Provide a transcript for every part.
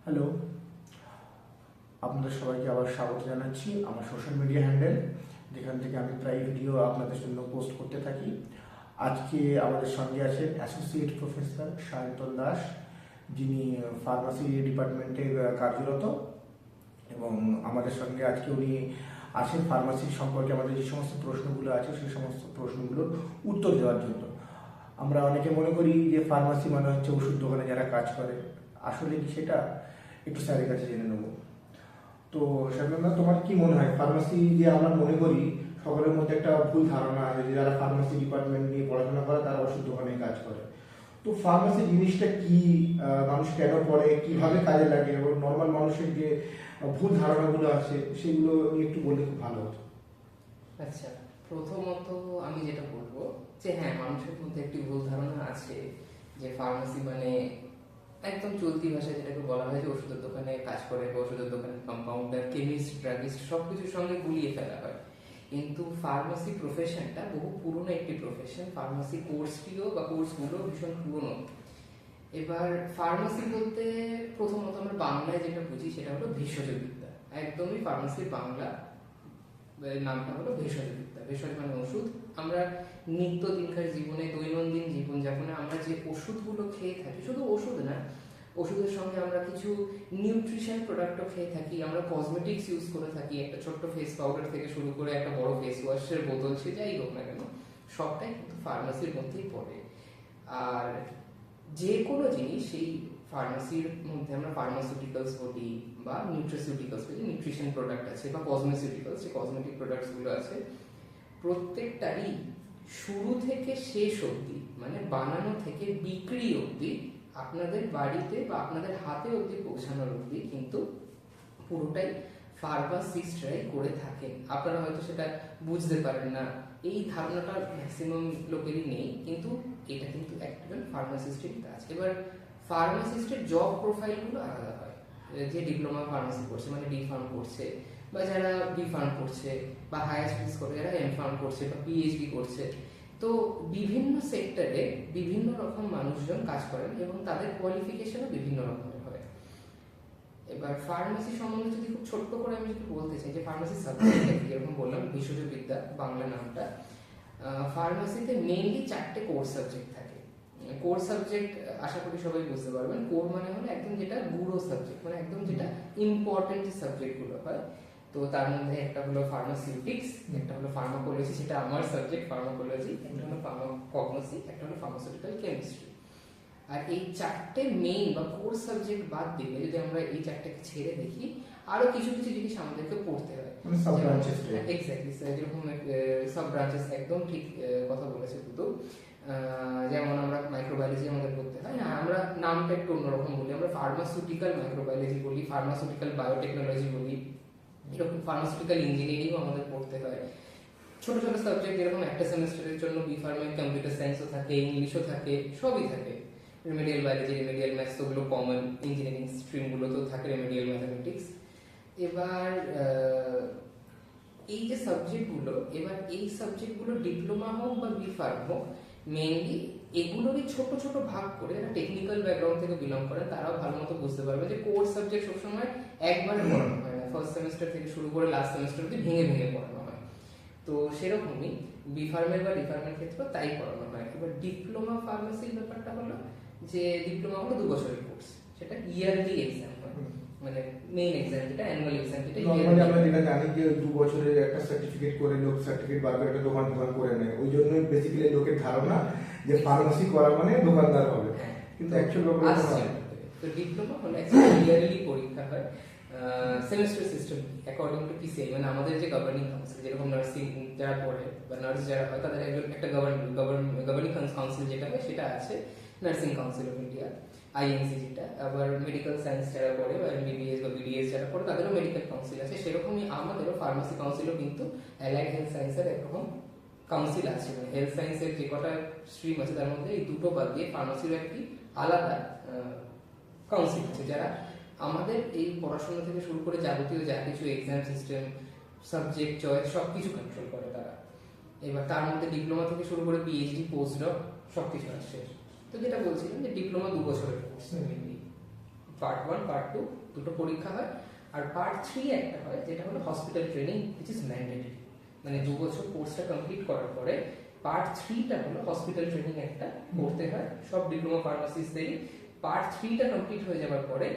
Hello, আপনাদের সবাইকে আবার স্বাগত জানাচ্ছি আমার সোশ্যাল মিডিয়া হ্যান্ডেল, যেখান থেকে আমি প্রায় ভিডিও আপনাদের জন্য পোস্ট করতে থাকি। আজকে আমাদের সঙ্গে আছেন অ্যাসোসিয়েট প্রফেসর সায়ন্তন দাস, যিনি ফার্মাসি ডিপার্টমেন্টে কার্যরত, এবং আমাদের সঙ্গে আজকে উনি আছেন ফার্মাসি সম্পর্কে আমাদের যে সমস্ত প্রশ্নগুলো আছে সেই সমস্ত প্রশ্নগুলোর উত্তর দেওয়ার জন্য। আমরা অনেকে মনে করি যে ফার্মাসি মানে হচ্ছে ওষুধ দোকানে যারা কাজ করে, আসলে কি সেটা? একটু স্যারের কাছে জেনে নেবো। তো সাধারণত তোমার কি মনে হয়, ফার্মাসি যে আমরা মনে করি সকলের মধ্যে একটা ভুল ধারণা আছে যে যারা ফার্মাসি ডিপার্টমেন্ট নিয়ে পড়াশোনা করে তারা ওষুধ দোকানে কাজ করে। তো ফার্মাসি জিনিসটা কি, মানুষ কেন পড়ে, কিভাবে কাজে লাগে, এবং নর্মাল মানুষের যে ভুল ধারণাগুলো আছে সেগুলো নিয়ে একটু বললে খুব ভালো হতো। আচ্ছা, প্রথমত আমি যেটা বলবো যে হ্যাঁ, মানুষের মধ্যে একটি ভুল ধারণা আছে যে ফার্মাসি মানে একদম চলতি ভাষায় যেটাকে বলা হয় যে ওষুধের দোকানে কাজ করে বা ওষুধের দোকানে কম্পাউন্ডার, কেমিস্ট, ড্রাগিস্ট সবকিছুর সঙ্গে গুলিয়ে ফেলা হয়। কিন্তু ফার্মাসি প্রফেশনটা বহু পুরনো একটি প্রফেশন। ফার্মাসি কোর্সটিও বা কোর্সগুলো ভীষণ পুরনো। এবার ফার্মাসি বলতে প্রথমত আমরা বাংলায় যেটা বুঝি সেটা হলো ভেষজ বিদ্যা। একদমই ফার্মাসির বাংলা নামটা হলো ভেষজ বিদ্যা। ভেষজ মানে ওষুধ। আমরা নিত্য দিনকার জীবনে, দৈনন্দিন জীবনযাপনে আমরা যে ওষুধগুলো খেয়ে থাকি, শুধু ওষুধ না, ওষুধের সঙ্গে আমরা কিছু নিউট্রিশন প্রোডাক্টও খেয়ে থাকি, আমরা কসমেটিক্স ইউজ করে থাকি, একটা ছোট্ট ফেস পাউডার থেকে শুরু করে একটা বড় ফেস ওয়াশের বোতল, সে যাই হোক না কেন, সবটাই কিন্তু ফার্মাসির মধ্যেই পড়ে। আর যে কোনো জিনিস সেই ফার্মাসির মধ্যে আমরা ফার্মাসিউটিক্যালস বলি বা নিউট্রাসিউটিক্যালস বলি, নিউট্রিশন প্রোডাক্ট আছে, বা কসমেসিউটিক্যালস, যে কসমেটিক প্রোডাক্টসগুলো আছে, প্রত্যেকটারই শুরু থেকে শেষ অবধি, মানে বানানো থেকে বিক্রি অবধি, আপনাদের বাড়িতে বা আপনাদের হাতে অবধি পৌঁছানোর অবধি কিন্তু পুরোটাই ফার্মাসিস্টরাই করে থাকেন। আপনারা হয়তো সেটা বুঝতে পারেন না, এই ধারণাটা ম্যাক্সিমাম লোকেরই নেই, কিন্তু এটা কিন্তু একজন ফার্মাসিস্টের কাজ। এবার ফার্মাসিস্টের জব প্রোফাইলগুলো আলাদা হয়। যে ডিপ্লোমা ফার্মাসি করছে মানে ডি ফার্ম করছে, বা যারা বি ফার্ম করছে, বা হায়ার স্টাডিজ করে যারা এম ফার্ম করছে বা পিএইচডি করছে, তো বিভিন্ন সেক্টরে বিভিন্ন রকম মানুষজন কাজ করেন এবং তাদের কোয়ালিফিকেশনও বিভিন্ন রকমের হয়। এবার ফার্মাসি সম্বন্ধে যদি খুব ছোট্ট করে আমি যদি বলতে চাই যে ফার্মাসি সাবজেক্ট, যেরকম বললাম ভেষজ বিদ্যা বাংলা নামটা, ফার্মাসিতে মেইনলি 4টে কোর সাবজেক্ট থাকে। কোর সাবজেক্ট আশা করি সবাই বুঝতে পারবেন। কোর মানে হলো একদম যেটা গুঁড়ো সাবজেক্ট, মানে একদম যেটা ইম্পর্টেন্ট যে সাবজেক্টগুলো হয়। তো তার মধ্যে একটা হলো ফার্মাসিউটিক্স, একটা হলো ফার্মাকোলজি, সেটা আমার সাবজেক্ট ফার্মাকোলজি, একটা হলো ফার্মাকগনোসি, একটা হলো ফার্মাসিউটিক্যাল কেমিস্ট্রি। আর এই 4টে মেইন বা কোর সাবজেক্ট বাদ দিলে যদি আমরা এই 4টাকে ছেড়ে দেখি, আরো কিছু কিছু জিনিস আমাদেরকে পড়তে হয়। সাব ব্রাঞ্চেস, এক্স্যাক্টলি স্যার, যেরকম সাব ব্রাঞ্চেস, একদম ঠিক কথা বলেছে দুটো। যেমন আমরা মাইক্রোবায়োলজি আমাদের পড়তে হয়, না আমরা নামটা একটু অন্যরকম বলি, আমরা ফার্মাসিউটিক্যাল মাইক্রোবায়োলজি বলি, ফার্মাসিউটিক্যাল বায়োটেকনোলজি বলি, এরকম ফার্মাসিউটিক্যাল ইঞ্জিনিয়ারিংও আমাদের পড়তে হয়। ছোট ছোট সাবজেক্ট, যেরকম একটা সেমিস্টারের জন্য বি ফার্মে কম্পিউটার সায়েন্সও থাকে, ইংলিশও থাকে, সবই থাকে। রেমেডিয়াল বায়োলজি, রেমেডিয়াল ম্যাথস, ওগুলো কমন। ইঞ্জিনিয়ারিং স্ট্রিমগুলোতেও থাকে রেমেডিয়াল ম্যাথামেটিক্স। এবার এই যে সাবজেক্টগুলো, এবার এই সাবজেক্টগুলো ডিপ্লোমা হোক বা বি ফার্ম হোক, মেইনলি এগুলোরই ছোট ছোট ভাগ করে, যারা টেকনিক্যাল ব্যাকগ্রাউন্ড থেকে বিলং করেন তারাও ভালো মতো বুঝতে পারবে যে কোর সাবজেক্ট সবসময় একবারে পড়ানো হয় না, ফার্স্ট সেমিস্টার থেকে শুরু করে লাস্ট সেমিস্টার অবধি ভেঙে ভেঙে পড়ানো হয়। তো সেরকমই বি ফার্মের বা ডি ফার্মের ক্ষেত্রে তাই পড়ানো হয়। এবার ডিপ্লোমা ফার্মাসির ব্যাপারটা হলো যে ডিপ্লোমা হলো 2 বছরের কোর্স, সেটা ইয়ারলি এক্সাম হয়, মানে মেইন এক্সাম যেটা অ্যানুয়াল এক্সাম, যেটা নরমালি আমরা যেটা জানি যে 2 বছরের একটা সার্টিফিকেট করে লোক সার্টিফিকেট বার করে একটা দোকান করে নেয়, ওই জন্যই বেসিক্যালি লোকের ধারণা যে ফার্মাসি করা মানে দোকানদার হবে, কিন্তু অ্যাকচুয়ালি লোকের হয়। তো ডিপ্লোমা হলো অ্যাকচুয়ালি ইয়ারলি পরীক্ষা হয়, semester system according to PCI, মানে আমাদের যে গভর্নিং কাউন্সিল, যেরকম নার্সিং যারা পড়ে বা নার্স যারা হয় তাদের একটা গভর্নিং কাউন্সিল যেটা হয় সেটা আছে, nursing council of India, INC যেটা। আবার মেডিকেল সায়েন্স যারা পড়ে বা এমবিবিএস বা বিডিএস যারা পড়ে তাদেরও মেডিকেল কাউন্সিল আছে। সেরকমই আমাদেরও ফার্মাসি কাউন্সিলও কিন্তু অ্যালাইড হেলথ সায়েন্সের একরকম কাউন্সিল আছে, মানে হেলথ সায়েন্সের যে কটা স্ট্রিম আছে তার মধ্যে এই দুটো বাদ দিয়ে ফার্মাসিরও একটি আলাদা কাউন্সিল আছে, যারা আমাদের এই পড়াশোনা থেকে শুরু করে যাবতীয় যা কিছু এক্সাম সিস্টেম, সাবজেক্ট চয়েস সবকিছু কন্ট্রোল করে তারা। এবার তার মধ্যে ডিপ্লোমা থেকে শুরু করে পিএইচডি, পোস্ট ডক সবকিছু আসছে। তো যেটা বলছিলাম যে ডিপ্লোমা 2 বছরের কোর্স মেইনলি। পার্ট 1 পার্ট 2 দুটো পরীক্ষা হয়, আর পার্ট 3 একটা হয় যেটা হলো hospital training which is mandatory, মানে 2 বছর কোর্সটা কমপ্লিট করার পরে পার্ট 3টা হলো হসপিটাল ট্রেনিং একটা করতে হয় সব ডিপ্লোমা ফার্মাসিস্টদেরই। পার্ট 3টা কমপ্লিট হয়ে যাওয়ার পরে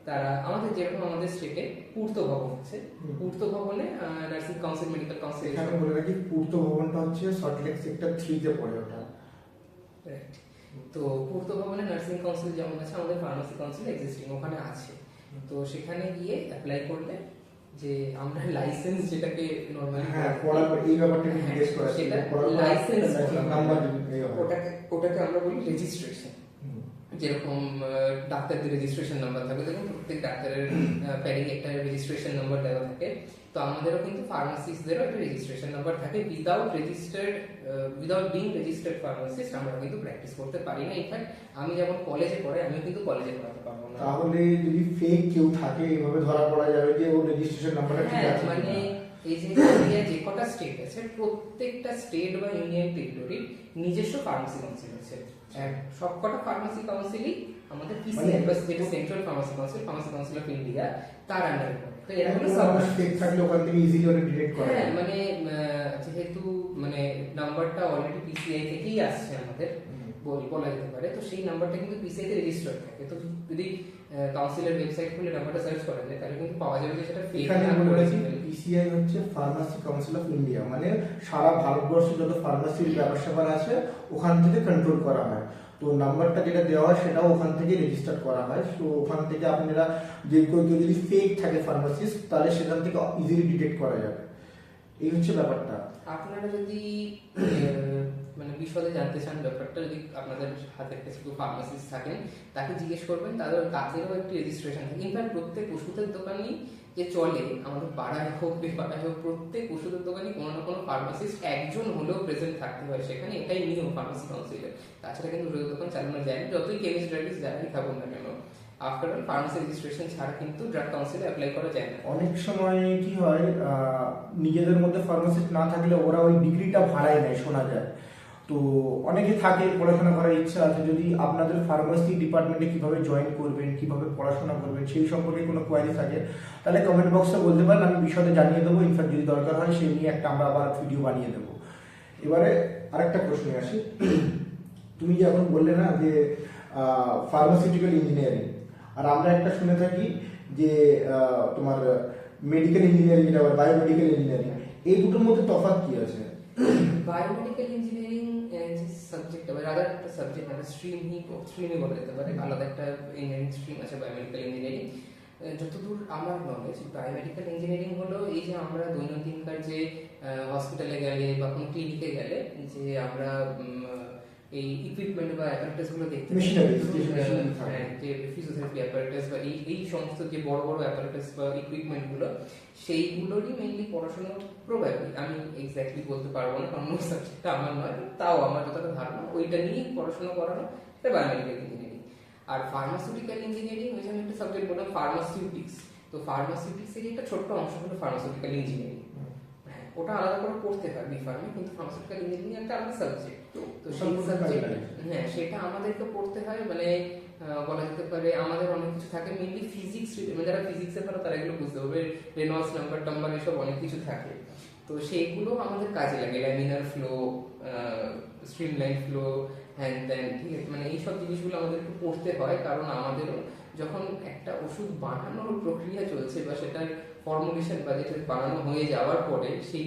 তারা আমাদের যেরকম আমাদের স্টেটে পূর্ত ভবন আছে, পূর্ত ভবনে নার্সিং কাউন্সিল, মেডিকেল কাউন্সিল, এখানে বলে রাখি পূর্ত ভবনটা হচ্ছে সল্টলেক সেক্টর 3 তে পড়ে ওটা। রাইট। তো পূর্ত ভবনে নার্সিং কাউন্সিল যেমন আছে, আমাদের ফার্মাসি কাউন্সিল এক্সিস্টিং ওখানে আছে। তো সেখানে গিয়ে অ্যাপ্লাই করলে যে আমরা লাইসেন্স যেটাকে নরমালি পড়ার পর এই ব্যাপারটা একটু জিজ্ঞেস করা ছিল, সেটা লাইসেন্স নাম্বার, ওটাকে আমরা বলি রেজিস্ট্রেশন। যেরকম ডাক্তারদের রেজিস্ট্রেশন নাম্বার থাকে, দেখুন প্রত্যেক ডাক্তারের প্যাডে একটা রেজিস্ট্রেশন নাম্বার দেওয়া থাকে, তো আমাদেরও কিন্তু ফার্মাসিস্টদেরও একটা রেজিস্ট্রেশন নাম্বার থাকে। উইদাউট বিং রেজিস্টার্ড ফার্মাসিস্ট আমরা কিন্তু প্র্যাকটিস করতে পারি না। ইনফ্যাক্ট আমি যখন কলেজে পড়াই, আমিও কিন্তু কলেজে পড়াতে পারবো না। তাহলে যদি ফেক কেউ থাকে এইভাবে ধরা পড়া যাবে যে ওর রেজিস্ট্রেশন নাম্বারটা ঠিক আছে, মানে এই যে ইন্ডিয়া যে কটা স্টেট আছে, প্রত্যেকটা স্টেট বা ইউনিয়ন টেরিটরির নিজস্ব ফার্মাসি কাউন্সিল আছে। সবকটা ফার্মাসি কাউন্সিলই আমাদের পিসিএফএস, যেটা central pharmacy council of India, তার আন্ডারে পড়ে। তো এরা হলো ফেক থাকলে ওখান থেকে ইজিলি ওটা ডিটেক্ট করা যায়। মানে যেহেতু মানে নাম্বারটা অলরেডি পিসিআই থেকেই আসছে আমাদের বলা যেতে পারে, তো সেই নাম্বারটা কিন্তু পিসিআই তে রেজিস্টার্ড থাকে। তো যদি কাউন্সিলের ওয়েবসাইট খুলে নাম্বারটা সার্চ করা যায় তাহলে কিন্তু পাওয়া যাবে যে সেটা ফেক এখানে না। পিসিআই হচ্ছে ফার্মাসি কাউন্সিল অফ ইন্ডিয়া, মানে সারা ভারতবর্ষে যত ফার্মাসির ব্যবসা আছে ওখান থেকে কন্ট্রোল করা হয়। তো নাম্বারটা যেটা দেওয়া হয় সেটাও ওখান থেকে রেজিস্টার করা হয়। তো ওখান থেকে আপনারা যে কেউ যদি ফেক থাকে ফার্মাসিস্ট, তাহলে সেখান থেকে ইজিলি ডিটেক্ট করা যাবে। এই হচ্ছে ব্যাপারটা। আপনারা যদি মানে বিশদে জানতে চান ব্যাপারটা, যদি আপনাদের হাতের কাছে কেউ ফার্মাসিস্ট থাকেন তাকে জিজ্ঞেস করবেন, তাদেরও একটি রেজিস্ট্রেশন থাকে। ইনফ্যাক্ট প্রত্যেক ওষুধের দোকানই যে চলে, আমাদের পাড়ায় হোক বেপাড়ায় হোক, প্রত্যেক ওষুধের দোকানই কোনো না কোনো ফার্মাসিস্ট একজন হলেও প্রেজেন্ট থাকতে হয় সেখানে। এটাই নিয়ম ফার্মাসি কাউন্সিলের। তাছাড়া কিন্তু ওষুধের দোকান চালানো যায় না, যতই কেমিস্ট ড্রাগিস্ট যারাই থাকুন না কেন। আফটার অল ফার্মাসি রেজিস্ট্রেশন ছাড়া কিন্তু ড্রাগ কাউন্সিলে অ্যাপ্লাই করা যায় না। অনেক সময় কি হয়, নিজেদের মধ্যে ফার্মাসিস্ট না থাকলে ওরা ওই ডিগ্রিটা ভাড়ায় নেয়, শোনা যায়। তো অনেকে থাকে পড়াশোনা করার ইচ্ছা আছে, যদি আপনাদের ফার্মাসি ডিপার্টমেন্টে কিভাবে জয়েন করবেন, কিভাবে পড়াশোনা করবেন সেই সম্পর্কে কোনো কোয়ারি থাকে তাহলে কমেন্ট বক্সে বলতে পারেন, আমি বিশদে জানিয়ে দেবো। ইনফ্যাক্ট যদি দরকার হয় সেই নিয়ে একটা আমরা আবার ভিডিও বানিয়ে দেবো। এবারে আরেকটা প্রশ্নে আসি। তুমি যে এখন বললে না যে ফার্মাসিউটিক্যাল ইঞ্জিনিয়ারিং, আর আমরা একটা শুনে থাকি যে তোমার মেডিকেল ইঞ্জিনিয়ারিং, যেটা আবার বায়োমেডিকেল ইঞ্জিনিয়ারিং, এই দুটোর মধ্যে তফাৎ কি আছে? বায়োমেডিক্যাল ইঞ্জিনিয়ারিং যে সাবজেক্ট, আবার আলাদা একটা সাবজেক্ট, একটা স্ট্রিমই বলা যেতে পারে, আলাদা একটা ইঞ্জিনিয়ারিং স্ট্রিম আছে বায়োমেডিক্যাল ইঞ্জিনিয়ারিং। যতদূর আমার নলেজ, বায়োমেডিক্যাল ইঞ্জিনিয়ারিং হলো এই যে আমরা দৈনন্দিনকার যে হসপিটালে গেলে বা কোনো ক্লিনিকে গেলে যে আমরা এই ইকুইপমেন্ট বা অ্যাপারেটাস গুলো দেখতে পাই, যে ফিজিওথেরাপি অ্যাপারেটাস বা এই সমস্ত যে বড় বড় অ্যাপারেটাস বা ইকুইপমেন্ট গুলো, সেইগুলোরই মেইনলি পড়াশোনা প্রবাবলি, আমি এক্স্যাক্টলি বলতে পারবো না কারণ ওই সাবজেক্টটা আমার নয়, তাও আমার যতটা ধারণা ওইটা নিয়ে পড়াশোনা করানো, এটা বায়োমেডিক্যাল ইঞ্জিনিয়ারিং। আর ফার্মাসিউটিক্যাল ইঞ্জিনিয়ারিং ওই যে আমি একটা সাবজেক্ট বললাম ফার্মাসিউটিক্স, তো ফার্মাসিউটিক্সের একটা ছোট্ট অংশ হলো ফার্মাসিউটিক্যাল ইঞ্জিনিয়ারিং। ওটা আলাদা করে পড়তে হয় বি ফার্মে, কিন্তু ফার্মাসিউটিক্যাল ইঞ্জিনিয়ারিং একটা আলাদা সাবজেক্ট। তো সেই সাবজেক্ট, হ্যাঁ, সেটা আমাদেরকে পড়তে হয়। মানে বলা যেতে পারে আমাদের অনেক কিছু থাকে, মেইনলি ফিজিক্স, মানে যারা ফিজিক্সে পারে তারা এগুলো বুঝতে পারবে, রেনল্ডস নাম্বার এসব অনেক কিছু থাকে। তো সেইগুলো আমাদের কাজে লাগে, ল্যামিনার ফ্লো, স্ট্রিমলাইন ফ্লো, হ্যান ত্যান, ঠিক আছে। মানে এইসব জিনিসগুলো আমাদেরকে পড়তে হয়, কারণ আমাদেরও যখন একটা ওষুধ বানানোর প্রক্রিয়া চলছে বা সেটার ফর্মুলেশন বা যেটা বানানো হয়ে যাওয়ার পরে সেই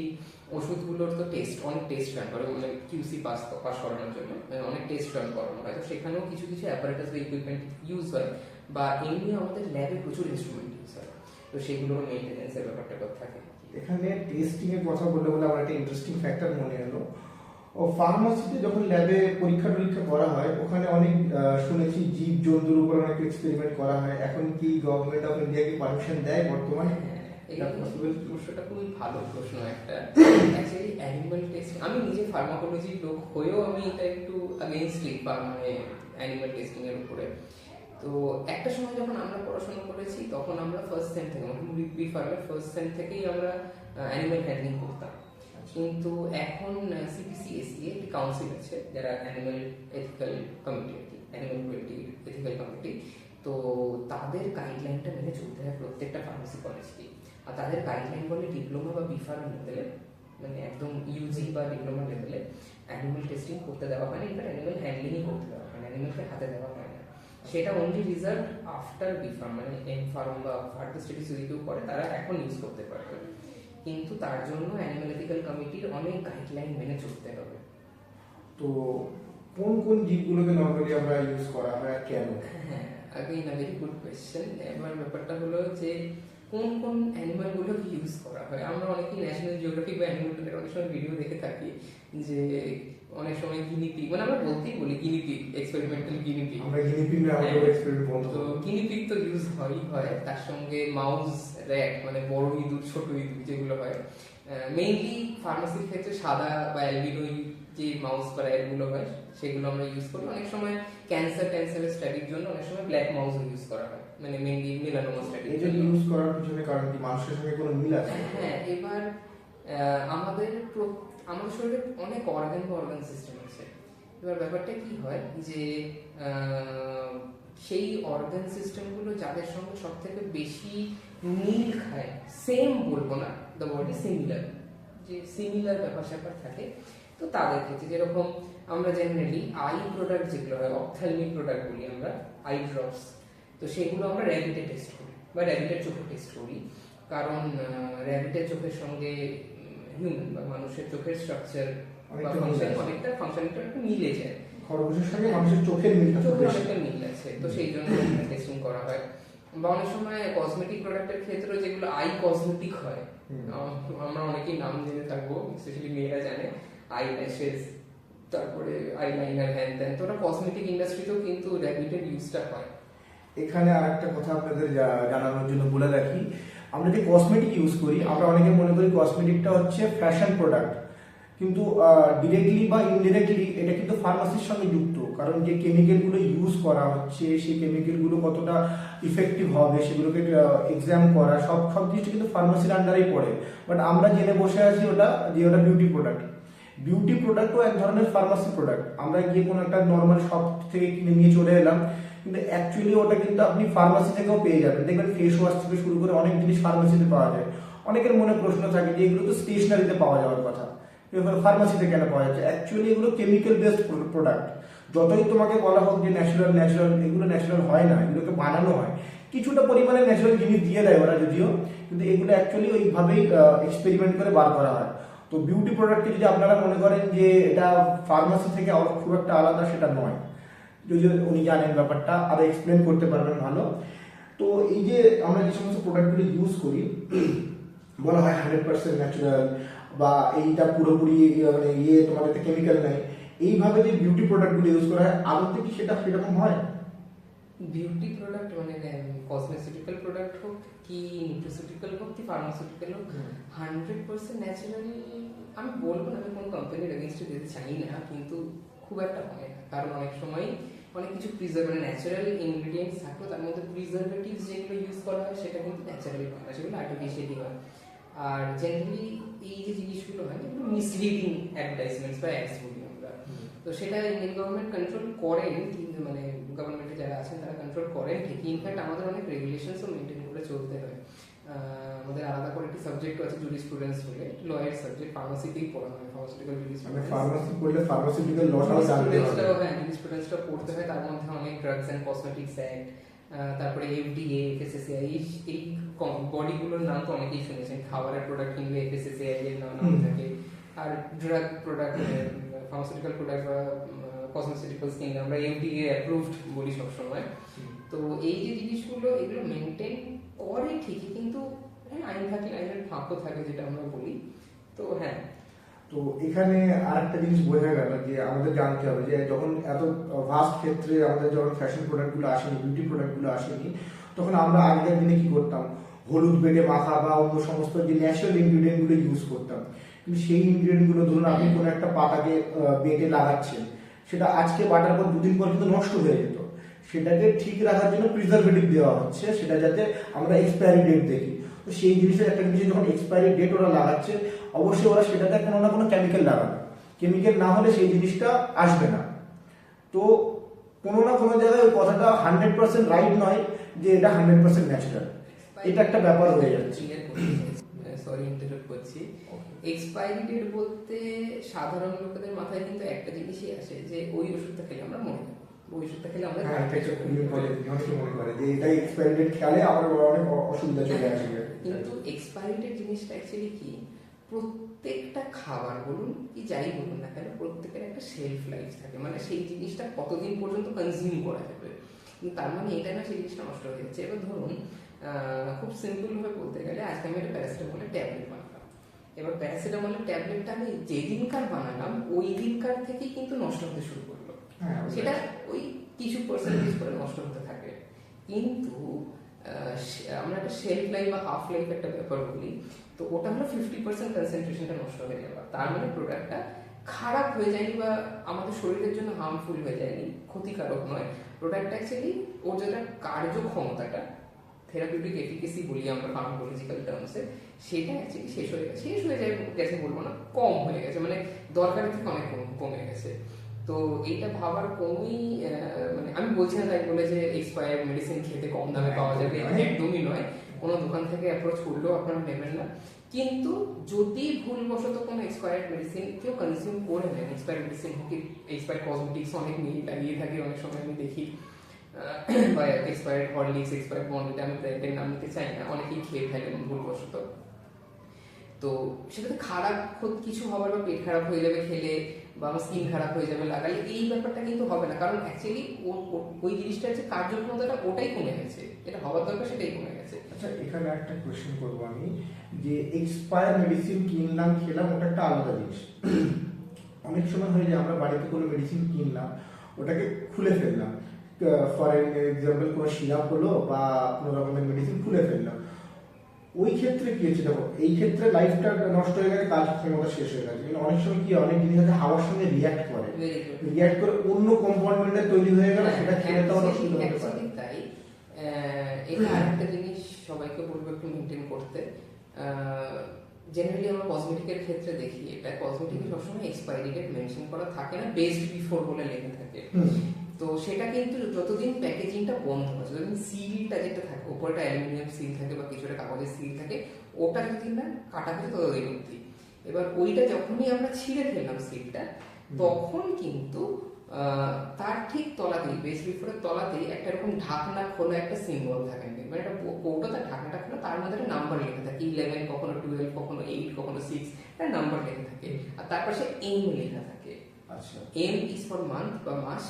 ওষুধগুলোর তো অনেক টেস্ট রান করে, মানে কিউসি পাস করানোর জন্য অনেক টেস্ট রান করানো হয়। তো সেখানেও কিছু কিছু অ্যাপারেটাস বা ইকুইপমেন্ট ইউজ হয়, বা এমনি আমাদের ল্যাবে প্রচুর ইনস্ট্রুমেন্ট ইউজ হয়, তো সেগুলোর মেইনটেনেন্সের ব্যাপারটা থাকে। এখানে টেস্টিং এর কথা বলে আমার একটা ইন্টারেস্টিং ফ্যাক্টর মনে এলো। ও ফার্মাসিতে যখন ল্যাবে পরীক্ষা করা হয়, ওখানে অনেক শুনেছি জীব জন্তুর উপর অনেক এক্সপেরিমেন্ট করা হয়। এখন কি গভর্নমেন্ট অফ ইন্ডিয়া কি পারমিশন দেয় বর্তমানে? এটা পসিবল? প্রশ্নটা খুবই ভালো প্রশ্ন একটা। অ্যাকচুয়ালি অ্যানিমাল টেস্টিং, আমি নিজে ফার্মাকোলজির লোক হয়েও আমি এটা একটু অ্যাগেইনস্টলি, মানে অ্যানিমাল টেস্টিং এর উপরে। তো একটা সময় যখন আমরা পড়াশোনা করেছি তখন আমরা ফার্স্ট সেম থেকে, বি ফার্মের ফার্স্ট সেম থেকেই আমরা অ্যানিমাল হ্যান্ডলিং করতাম। কিন্তু এখন সিপিসিএসি একটি কাউন্সিল আছে যারা animal ethical committee, animal cruelty ethical committee, তো তাদের গাইডলাইনটা মেনে চলতে হয় প্রত্যেকটা ফার্মেসি কলেজকে। আর তাদের গাইডলাইন বলে ডিপ্লোমা বা বিফার্ম লেভেলে, মানে একদম ইউজি বা ডিপ্লোমা লেভেলে অ্যানিমাল টেস্টিং করতে দেওয়া হয় না, ইনফ্যাক্ট অ্যানিমাল হ্যান্ডলিংই করতে দেওয়া হয় না, অ্যানিমালকে হাতে দেওয়া হয় না। সেটা অনলি রিজার্ভ আফটার বিফার্ম, মানে এম ফার্ম বা ফার্দার স্টাডিজ যদি কেউ করে তারা এখন ইউজ করতে পারবে, কিন্তু তার জন্য অ্যানিমাল এথিক্যাল কমিটির অনেক গাইডলাইন মেনে চলতে হবে। তো কোন কোন জীবগুলোকে নর্মালি আমরা ইউজ করা হয় আর কেন? হ্যাঁ, again a very good question। এবার ব্যাপারটা হলো যে কোন কোন অ্যানিমাল গুলোকে ইউজ করা হয়। আমরা অনেকেই ন্যাশনাল জিওগ্রাফি বা অ্যানিমাল অনেক সময় ভিডিও দেখে থাকি যে অনেক সময় গিনিপিগ, মানে আমরা বলতেই বলি গিনিপিগ, এক্সপেরিমেন্টাল গিনিপিগ। আমরা গিনিপিগ না আমাদের এক্সপেরিমেন্ট বন্ধ। তো গিনিপিগ তো ইউজ হয়, তার সঙ্গে মাউস, র্যাট মানে বড় ইঁদুর, ছোট ইঁদুর যেগুলো হয়। মেইনলি ফার্মেসির ক্ষেত্রে সাদা বা অ্যালবিনো যে মাউস বা র্যাট গুলো হয় সেগুলো আমরা ইউজ করি। অনেক সময় ক্যান্সারের স্টাডির জন্য অনেক সময় ব্ল্যাক মাউস ইউজ করা হয়, মানে মেইনলি মেলানোমা স্টাডি। এই যে ইউজ করার পিছনে কারণ কি, মানুষের সঙ্গে কোনো মিল আছে? হ্যাঁ, এবার আমাদের শরীরে অনেক অর্গান সিস্টেম আছে। এবার ব্যাপারটা কি হয় যে সেই অর্গান সিস্টেমগুলো যাদের সঙ্গে সব থেকে বেশি মিল খায়, সেম বলবো না, দ্য বডি সিমিলার, যে সিমিলার ব্যাপার স্যাপার থাকে, তো তাদের ক্ষেত্রে যেরকম আমরা জেনারেলি আই প্রোডাক্ট যেগুলো হয়, অপথ্যালমিক প্রোডাক্ট বলি আমরা, আই ড্রপস, তো সেগুলো আমরা র্যাবিটে টেস্ট করি বা র্যাবিটের চোখে টেস্ট করি। কারণ র্যাবিটের চোখের সঙ্গে হিউম্যান বা মানুষের চোখের স্ট্রাকচার অনেকটা ফাংশনটা একটু মিলে যায়। খরগোশের সঙ্গে মানুষের চোখের মিলটা অনেকটা মিল আছে, তো সেই জন্য টেস্টিং করা হয়। বা অনেক সময় কসমেটিক প্রোডাক্টের ক্ষেত্রে যেগুলো আই কসমেটিক হয়, আমরা অনেকেই নাম জেনে থাকবো, স্পেশালি মেয়েরা জানে, আই ল্যাশেস, তারপরে আইলাইনার, হ্যান ত্যান, তো ওটা কসমেটিক ইন্ডাস্ট্রিতেও কিন্তু র্যাবিটের ইউজটা হয়। এখানে আরেকটা কথা আপনাদের জানানোর জন্য বলে রাখি, আমরা যে কসমেটিক ইউজ করি, আমরা অনেকে মনে করি কসমেটিকটা হচ্ছে ফ্যাশন প্রোডাক্ট, কিন্তু ডিরেক্টলি বা ইনডিরেক্টলি এটা কিন্তু ফার্মাসির সঙ্গে যুক্ত। কারণ যে কেমিক্যালগুলো ইউজ করা হচ্ছে, সেই কেমিক্যালগুলো কতটা ইফেক্টিভ হবে সেগুলোকে এক্সাম করা, সব কিছু কিন্তু ফার্মাসির আন্ডারেই পড়ে। বাট আমরা জেনে বসে আছি ওটা বিউটি প্রোডাক্ট। বিউটি প্রোডাক্টও এক ধরনের ফার্মাসি প্রোডাক্ট। আমরা গিয়ে কোনো একটা নর্মাল শপ থেকে কিনে নিয়ে চলে এলাম, কিন্তু অ্যাকচুয়ালি ওটা কিন্তু আপনি ফার্মাসি থেকেও পেয়ে যাবেন। দেখবেন ফেস ওয়াশ থেকে শুরু করে অনেক জিনিস ফার্মাসিতে পাওয়া যায়। অনেকের মনে প্রশ্ন থাকে যে এগুলো তো স্টেশনারিতে পাওয়া যাওয়ার কথা, এবার ফার্মাসিতে কেন পাওয়া যাচ্ছে? অ্যাকচুয়ালি এগুলো কেমিক্যাল বেসড প্রোডাক্ট। যতই তোমাকে বলা হোক যে ন্যাচারাল, এগুলো ন্যাচারাল হয় না, এগুলোকে বানানো হয়, কিছুটা পরিমাণে ন্যাচারাল জিনিস দিয়ে দেয় ওরা যদিও, কিন্তু এগুলো অ্যাকচুয়ালি ওইভাবেই এক্সপেরিমেন্ট করে বার করা হয়। তো বিউটি প্রোডাক্টকে যদি আপনারা মনে করেন যে এটা ফার্মাসি থেকে খুব একটা আলাদা, সেটা নয়। যদি উনি জানেন ব্যাপারটা, আরো এক্সপ্লেন করতে পারবেন ভালো। তো এই যে আমরা যে সমস্ত প্রোডাক্টগুলো ইউজ করি, বলা হয় 100% ন্যাচারাল, বা এইটা পুরোপুরি মানে তোমাদের কেমিক্যাল নাই, এইভাবে যে বিউটি প্রোডাক্টগুলো ইউজ করা হয়, আদতে কি সেটা সেরকম হয়? বিউটি প্রোডাক্ট মানে কসমেটিক্যাল প্রোডাক্ট হোক কি নিউট্রিসিউটিক্যাল হোক কি ফার্মাসিউটিক্যাল হোক, 100% ন্যাচারাল আমি বলবো না, আমি কোনো কোম্পানির এগেইনস্টে দিতে চাই না, কিন্তু খুব একটা হয় না। কারণ অনেক সময় অনেক কিছু মানে ন্যাচারাল ইনগ্রিডিয়েন্টস থাকলেও তার মধ্যে প্রিজারভেটিভস যেগুলো ইউজ করা হয় সেটা কিন্তু ন্যাচারালি হয় না, সেগুলো আর্টিফিশিয়ালি হয়। আর জেনারেলি এই যে জিনিসগুলো হয় এগুলো মিসলিডিং অ্যাডভার্টাইজমেন্টস বা অ্যাডস বলি আমরা, তো সেটা ইন্ডিয়ান গভর্নমেন্ট কন্ট্রোল করেন, কিন্তু মানে গভর্নমেন্টে যারা আছেন তারা কন্ট্রোল করেন ঠিকই। ইনফ্যাক্ট আমাদের অনেক রেগুলেশনসও মেনটেন করে চলতে হয়। আমাদের আলাদা করে একটি সাবজেক্ট আছে জুরিসপ্রুডেন্স বলে, লয়ের সাবজেক্ট, ফার্মাসিতেই পড়ানো হয়, ফার্মাসিউটিক্যাল জুরিসপ্রুডেন্স। ফার্মাসি পড়লে ফার্মাসিউটিক্যাল লটাও জানতে হবে। হ্যাঁ, জুরিসপ্রুডেন্সটা পড়তে হয়। তার মধ্যে অনেক ড্রাগস এন্ড কসমেটিক্স অ্যাক্ট, তারপরে এফডিএ, এফএসএসএআই, এই বডিগুলোর নাম তো অনেকেই শুনেছেন। খাবারের প্রোডাক্ট কিনলে এফএসএসএআই এর নাম থাকে, আর ড্রাগ প্রোডাক্ট, ফার্মাসিউটিক্যাল প্রোডাক্ট বা কসমেটিক্যালস কিনলে আমরা এফডিএ অ্যাপ্রুভড বলি সবসময়। তো এই যে জিনিসগুলো এগুলো মেনটেন করে ঠিকই, কিন্তু আইন থাকে, আইনের ফাঁকও থাকে যেটা আমরা বলি। তো হ্যাঁ, তো এখানে আরেকটা জিনিস বোঝা গেল যে আমাদের জানতে হবে যে যখন এত ভাস্ট ক্ষেত্রে আমাদের যখন ফ্যাশন প্রোডাক্টগুলো আসেনি, বিউটি প্রোডাক্টগুলো আসেনি, তখন আমরা আগেকার দিনে কি করতাম, হলুদ বেটে মাখা বা অন্য সমস্ত যে ন্যাচারাল ইনগ্রিডিয়েন্টগুলো ইউজ করতাম। কিন্তু সেই ইনগ্রিডিয়েন্টগুলো ধরুন আপনি কোনো একটা পাতাকে বেটে লাগাচ্ছেন, সেটা আজকে বাটার পর দুদিন পর কিন্তু নষ্ট হয়ে যেত। সেটাকে ঠিক রাখার জন্য প্রিজারভেটিভ দেওয়া হচ্ছে, সেটা যাতে আমরা এক্সপায়ারি ডেট দেখি। তো সেই জিনিসের একটা জিনিস যখন এক্সপায়ারি ডেট ওরা লাগাচ্ছে, অবশ্যই ওরা সেটাতে কোনো না কোনো কেমিক্যাল লাগাবে, কেমিক্যাল না হলে সেই জিনিসটা আসবে না। তো কোনো না কোনো জায়গায় ওই কথাটা 100% রাইট নয় যে এটা 100% ন্যাচারাল, এটা একটা ব্যাপার হয়ে যাচ্ছে। সরি ইন্টারাপ্ট করছি। এক্সপায়ারি ডেট বলতে সাধারণ লোকেদের মাথায় কিন্তু একটা জিনিসই আসে যে ওই ওষুধটা খেলে আমরা মরে যাবো, ওই ওষুধটা খেলে আমাদের হ্যাঁ, এটা একটা খুবই ইম্পর্টেন্ট, অনেকে মনে করে যে এটাই এক্সপায়ারি ডেট খেলে আমার অনেক অসুবিধা চলে আসবে। কিন্তু এক্সপায়ারি ডেট জিনিসটা অ্যাকচুয়ালি কি, প্রত্যেকটা খাবার বলুন কি যাই বলুন না কেন প্রত্যেকের একটা শেলফ লাইফ থাকে, মানে সেই জিনিসটা কতদিন পর্যন্ত কনজিউম করা যাবে। কিন্তু তার মানে এটা না সেই জিনিসটা নষ্ট হয়ে যাচ্ছে। এবার ধরুন খুব সিম্পল ভাবে বলতে গেলে আজকে আমি একটা প্যারাসিটামলের ট্যাবলেট বানালাম, এবার প্যারাসিটামলের ট্যাবলেটটা আমি যেদিনকার বানালাম ওই দিনকার থেকেই কিন্তু নষ্ট হতে শুরু করলো, সেটা ওই কিছু পার্সেন্টেজ করে নষ্ট হতে থাকে। কিন্তু আমরা একটা শেলফ লাইফ বা হাফ লাইফ একটা ব্যাপার বলি, তো ওটা হলো 50% কনসেন্ট্রেশনটা নষ্ট হয়ে যাওয়া, তার মানে প্রোডাক্টটা খারাপ হয়ে যায়নি বা আমাদের শরীরের জন্য হার্মফুল হয়ে যায়নি, ক্ষতিকারক নয়। প্রোডাক্টটা অ্যাকচুয়ালি ওর যেটা কার্যক্ষমতাটা, থেরাপিউটিক এফিকেসি বলি আমরা ফার্মাকোলজিক্যাল টার্মসে, সেটা অ্যাকচুয়ালি শেষ হয়ে গেছে বলবো না, কম হয়ে গেছে, মানে দরকারের থেকে অনেক কমে গেছে। তো এইটা ভাবার কোনোই মানে আমি বলছি না তাই বলে যে এক্সপায়ার্ড মেডিসিন খেতে কম দামে পাওয়া যাবে, একদমই নয়। কোনো দোকান থেকে অ্যাপ্রোচ করলেও আপনারা নেবেন না। কিন্তু যদি ভুলবশত কোনো এক্সপায়ার্ড মেডিসিন কেউ কনজিউম করে নেন, এক্সপায়ার্ড মেডিসিন হোক, এক্সপায়ার্ড কসমেটিক্স অনেক নিয়ে লাগিয়ে থাকে, অনেক সময় আমি দেখি, বা এক্সপায়ার্ড হরলিক্স, এক্সপায়ার্ড বন্ডিটা আমি ব্র্যান্ডের নাম নিতে চাই না, অনেকেই খেয়ে ফেলেন ভুলবশত। তো সেটাতে খারাপ কিছু হবার বা পেট খারাপ হয়ে যাবে খেলে, বা আমার স্কিন খারাপ হয়ে যাবে লাগালে, এই ব্যাপারটা কিন্তু হবে না, কারণ অ্যাকচুয়ালি ওই জিনিসটার যে কার্যক্ষমতাটা ওটাই কমে গেছে, যেটা হওয়ার দরকার সেটাই কমে গেছে। আচ্ছা, এখানে একটা কোয়েশ্চেন করবো আমি, যে এক্সপায়ার মেডিসিন কিনলাম খেলাম ওটা একটা আলাদা জিনিস। অনেক সময় হয় যে আমরা বাড়িতে কোনো মেডিসিন কিনলাম, ওটাকে খুলে ফেললাম, ফর এক্সাম্পল কোনো সিরাপ হলো বা কোনো রকমের মেডিসিন খুলে ফেললাম, ওই ক্ষেত্রে কি হচ্ছে, দেখো এই ক্ষেত্রে লাইফটা নষ্ট হয়ে গেছে, কাজ ক্ষমতা শেষ হয়ে গেছে। কিন্তু অনেক সময় কি অনেক জিনিস আছে হাওয়ার সঙ্গে রিয়াক্ট করে অন্য কম্পাউন্ডমেন্টে তৈরি হয়ে গেল, সেটা খেলে তো অসুবিধা হতে পারে। তাই এটা আরেকটা জিনিস সবাইকে বলবো একটু মেনটেন করতে। জেনারেলি আমরা কসমেটিকের ক্ষেত্রে দেখি, এটা কসমেটিকে সবসময় এক্সপায়ারি ডেট মেনশন করা থাকে না, বেস্ট বিফোর বলে লেখা থাকে। তো সেটা কিন্তু যতদিন প্যাকেজিংটা বন্ধ আছে, যতদিন সিলটা যেটা থাকে, উপরে একটা অ্যালুমিনিয়াম সিল থাকে বা কিছুটা কাগজের সিল থাকে, ওটা যদি না কাটা হয়েছে ততদিন অবধি। এবার ওইটা যখনই আমরা ছিঁড়ে ফেললাম সিলটা, তখন কিন্তু তার ঠিক তলাতেই, বেস্ট বিফোরের তলাতেই একটা এরকম ঢাকনা খোলা একটা সিম্বল থাকে, মানে একটা কৌটো, তার ঢাকনাটা খোলা, তার মধ্যে একটা নাম্বার লেখা থাকে, 11, কখনো 12, কখনো 8, কখনো 6, একটা নাম্বার লেখা থাকে, আর তার পাশে এম লেখা থাকে। আচ্ছা, এম ইজ ফর মান্থ বা মাস,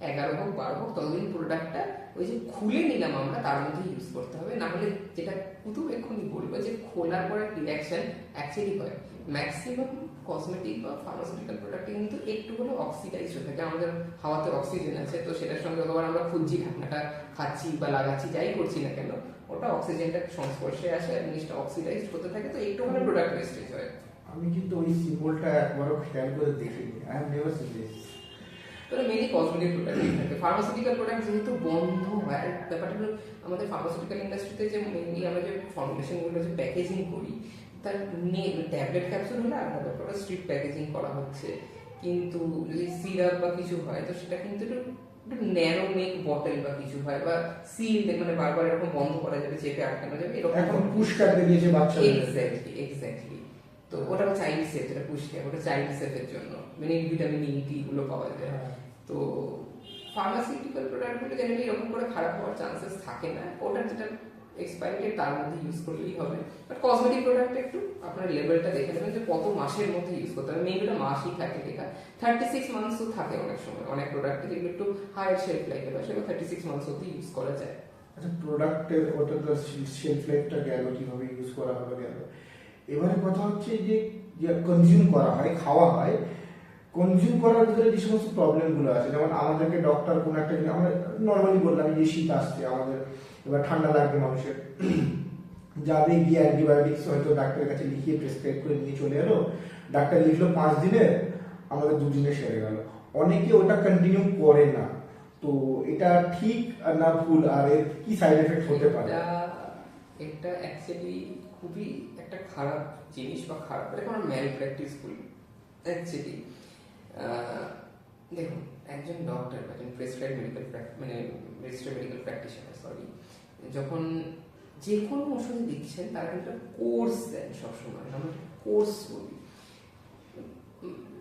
11 হোক 12 হোক, ততদিন প্রোডাক্টটা ওই যে খুলে নিলাম আমরা তার মধ্যে ইউজ করতে হবে। না হলে যেটা কুতুব এক্ষুনি বলবো যে খোলার পরে রিয়াকশন অ্যাকচুয়ালি হয়, ম্যাক্সিমাম কসমেটিক বা ফার্মাসিউটিক্যাল প্রোডাক্টে কিন্তু একটু হলে অক্সিডাইজ হয়ে থাকে, আমাদের হাওয়াতে অক্সিজেন আছে, তো সেটার সঙ্গে যতবার আমরা খুঁজছি, ঢাকনাটা খাচ্ছি বা লাগাচ্ছি, যাই করছি না কেন, ওটা অক্সিজেনটা সংস্পর্শে আসে আর জিনিসটা অক্সিডাইজ হতে থাকে, তো একটু হলে প্রোডাক্ট ওয়েস্টেজ হয়। আমি কিন্তু ওই সিম্বলটা একবারও খেয়াল করে দেখিনি, I have never seen this. তাহলে মেনলি কসমেটিক প্রোডাক্ট থাকে, ফার্মাসিউটিক্যাল প্রোডাক্ট যেহেতু বন্ধ হয়, আর ব্যাপারটা হলো আমাদের ফার্মাসিউটিক্যাল ইন্ডাস্ট্রিতে যে মেনলি আমরা যে ফর্মুলেশনগুলো যে প্যাকেজিং করি, তার ট্যাবলেট ক্যাপসুল হলে আলাদা ব্যাপার, স্ট্রিট প্যাকেজিং করা হচ্ছে, কিন্তু যদি সিরাপ বা কিছু হয় তো সেটা কিন্তু একটু ন্যারো নেক বটল বা কিছু হয়, বা সিল, মানে বারবার এরকম বন্ধ করা যাবে, চেপে আটকানো যাবে, এরকম এখন পুশ কাটতে দিয়েছে বাচ্চাদের। এক্স্যাক্টলি। তো ওটা চাইল্ড সেফ, যেটা পুষ্টি, ওটা চাইল্ড সেফের জন্য, মানে ভিটামিন ই গুলো পাওয়া যায়। তো ফার্মাসিউটিক্যাল প্রোডাক্টগুলো জেনারেলি এরকম করে খারাপ হওয়ার চান্সেস থাকে না, ওটা যেটা এক্সপায়ারি ডেট তার মধ্যে ইউজ করলেই হবে। বাট কসমেটিক প্রোডাক্টে একটু আপনার লেভেলটা দেখে নেবেন যে কত মাসের মধ্যে ইউজ করতে হবে, মেবি ওটা মাসই থাকে লেখা, 36 মান্থসও থাকে অনেক সময়, অনেক প্রোডাক্টে যেগুলো একটু হায়ার শেলফ লাইফের হয় সেগুলো 36 মান্থস অবধি ইউজ করা যায়। আচ্ছা, প্রোডাক্টের ওটা তো শেলফ লাইফটা গেল, কিভাবে ইউজ করা হবে গেল, এবারে কথা হচ্ছে যে কনজিউম করা হয়, খাওয়া হয়, কনজিউম করার ভিতরে যে সমস্ত প্রবলেমগুলো আছে, যেমন আমাদেরকে ডক্টর কোনো একটা জিনিস, আমরা নর্মালি বললাম যে শীত আসছে আমাদের, এবার ঠান্ডা লাগবে মানুষের, যাবে গিয়ে অ্যান্টিবায়োটিক্স হয়তো ডাক্তারের কাছে লিখিয়ে প্রেসক্রাইব করে নিয়ে চলে এলো, ডাক্তার লিখলো 5 দিনে, আমাদের 2 দিনে সেরে গেল। অনেকে ওটা কন্টিনিউ করে না, তো এটা ঠিক না ভুল, আর এর কি সাইড এফেক্ট হতে পারে? এটা অ্যাকচুয়ালি খুবই একটা খারাপ জিনিস, বা খারাপ, এটা আমরা ম্যাল প্র্যাকটিস করি অ্যাকচুয়ালি। দেখুন, একজন ডক্টর বা একজন প্রেসক্রাইব মেডিকেল মানে রেজিস্টার্ড মেডিকেল প্র্যাকটিশনার যখন যে কোনো ওষুধ দিচ্ছেন তারা কিন্তু কোর্স দেন সবসময়, আমরা কোর্স বলি,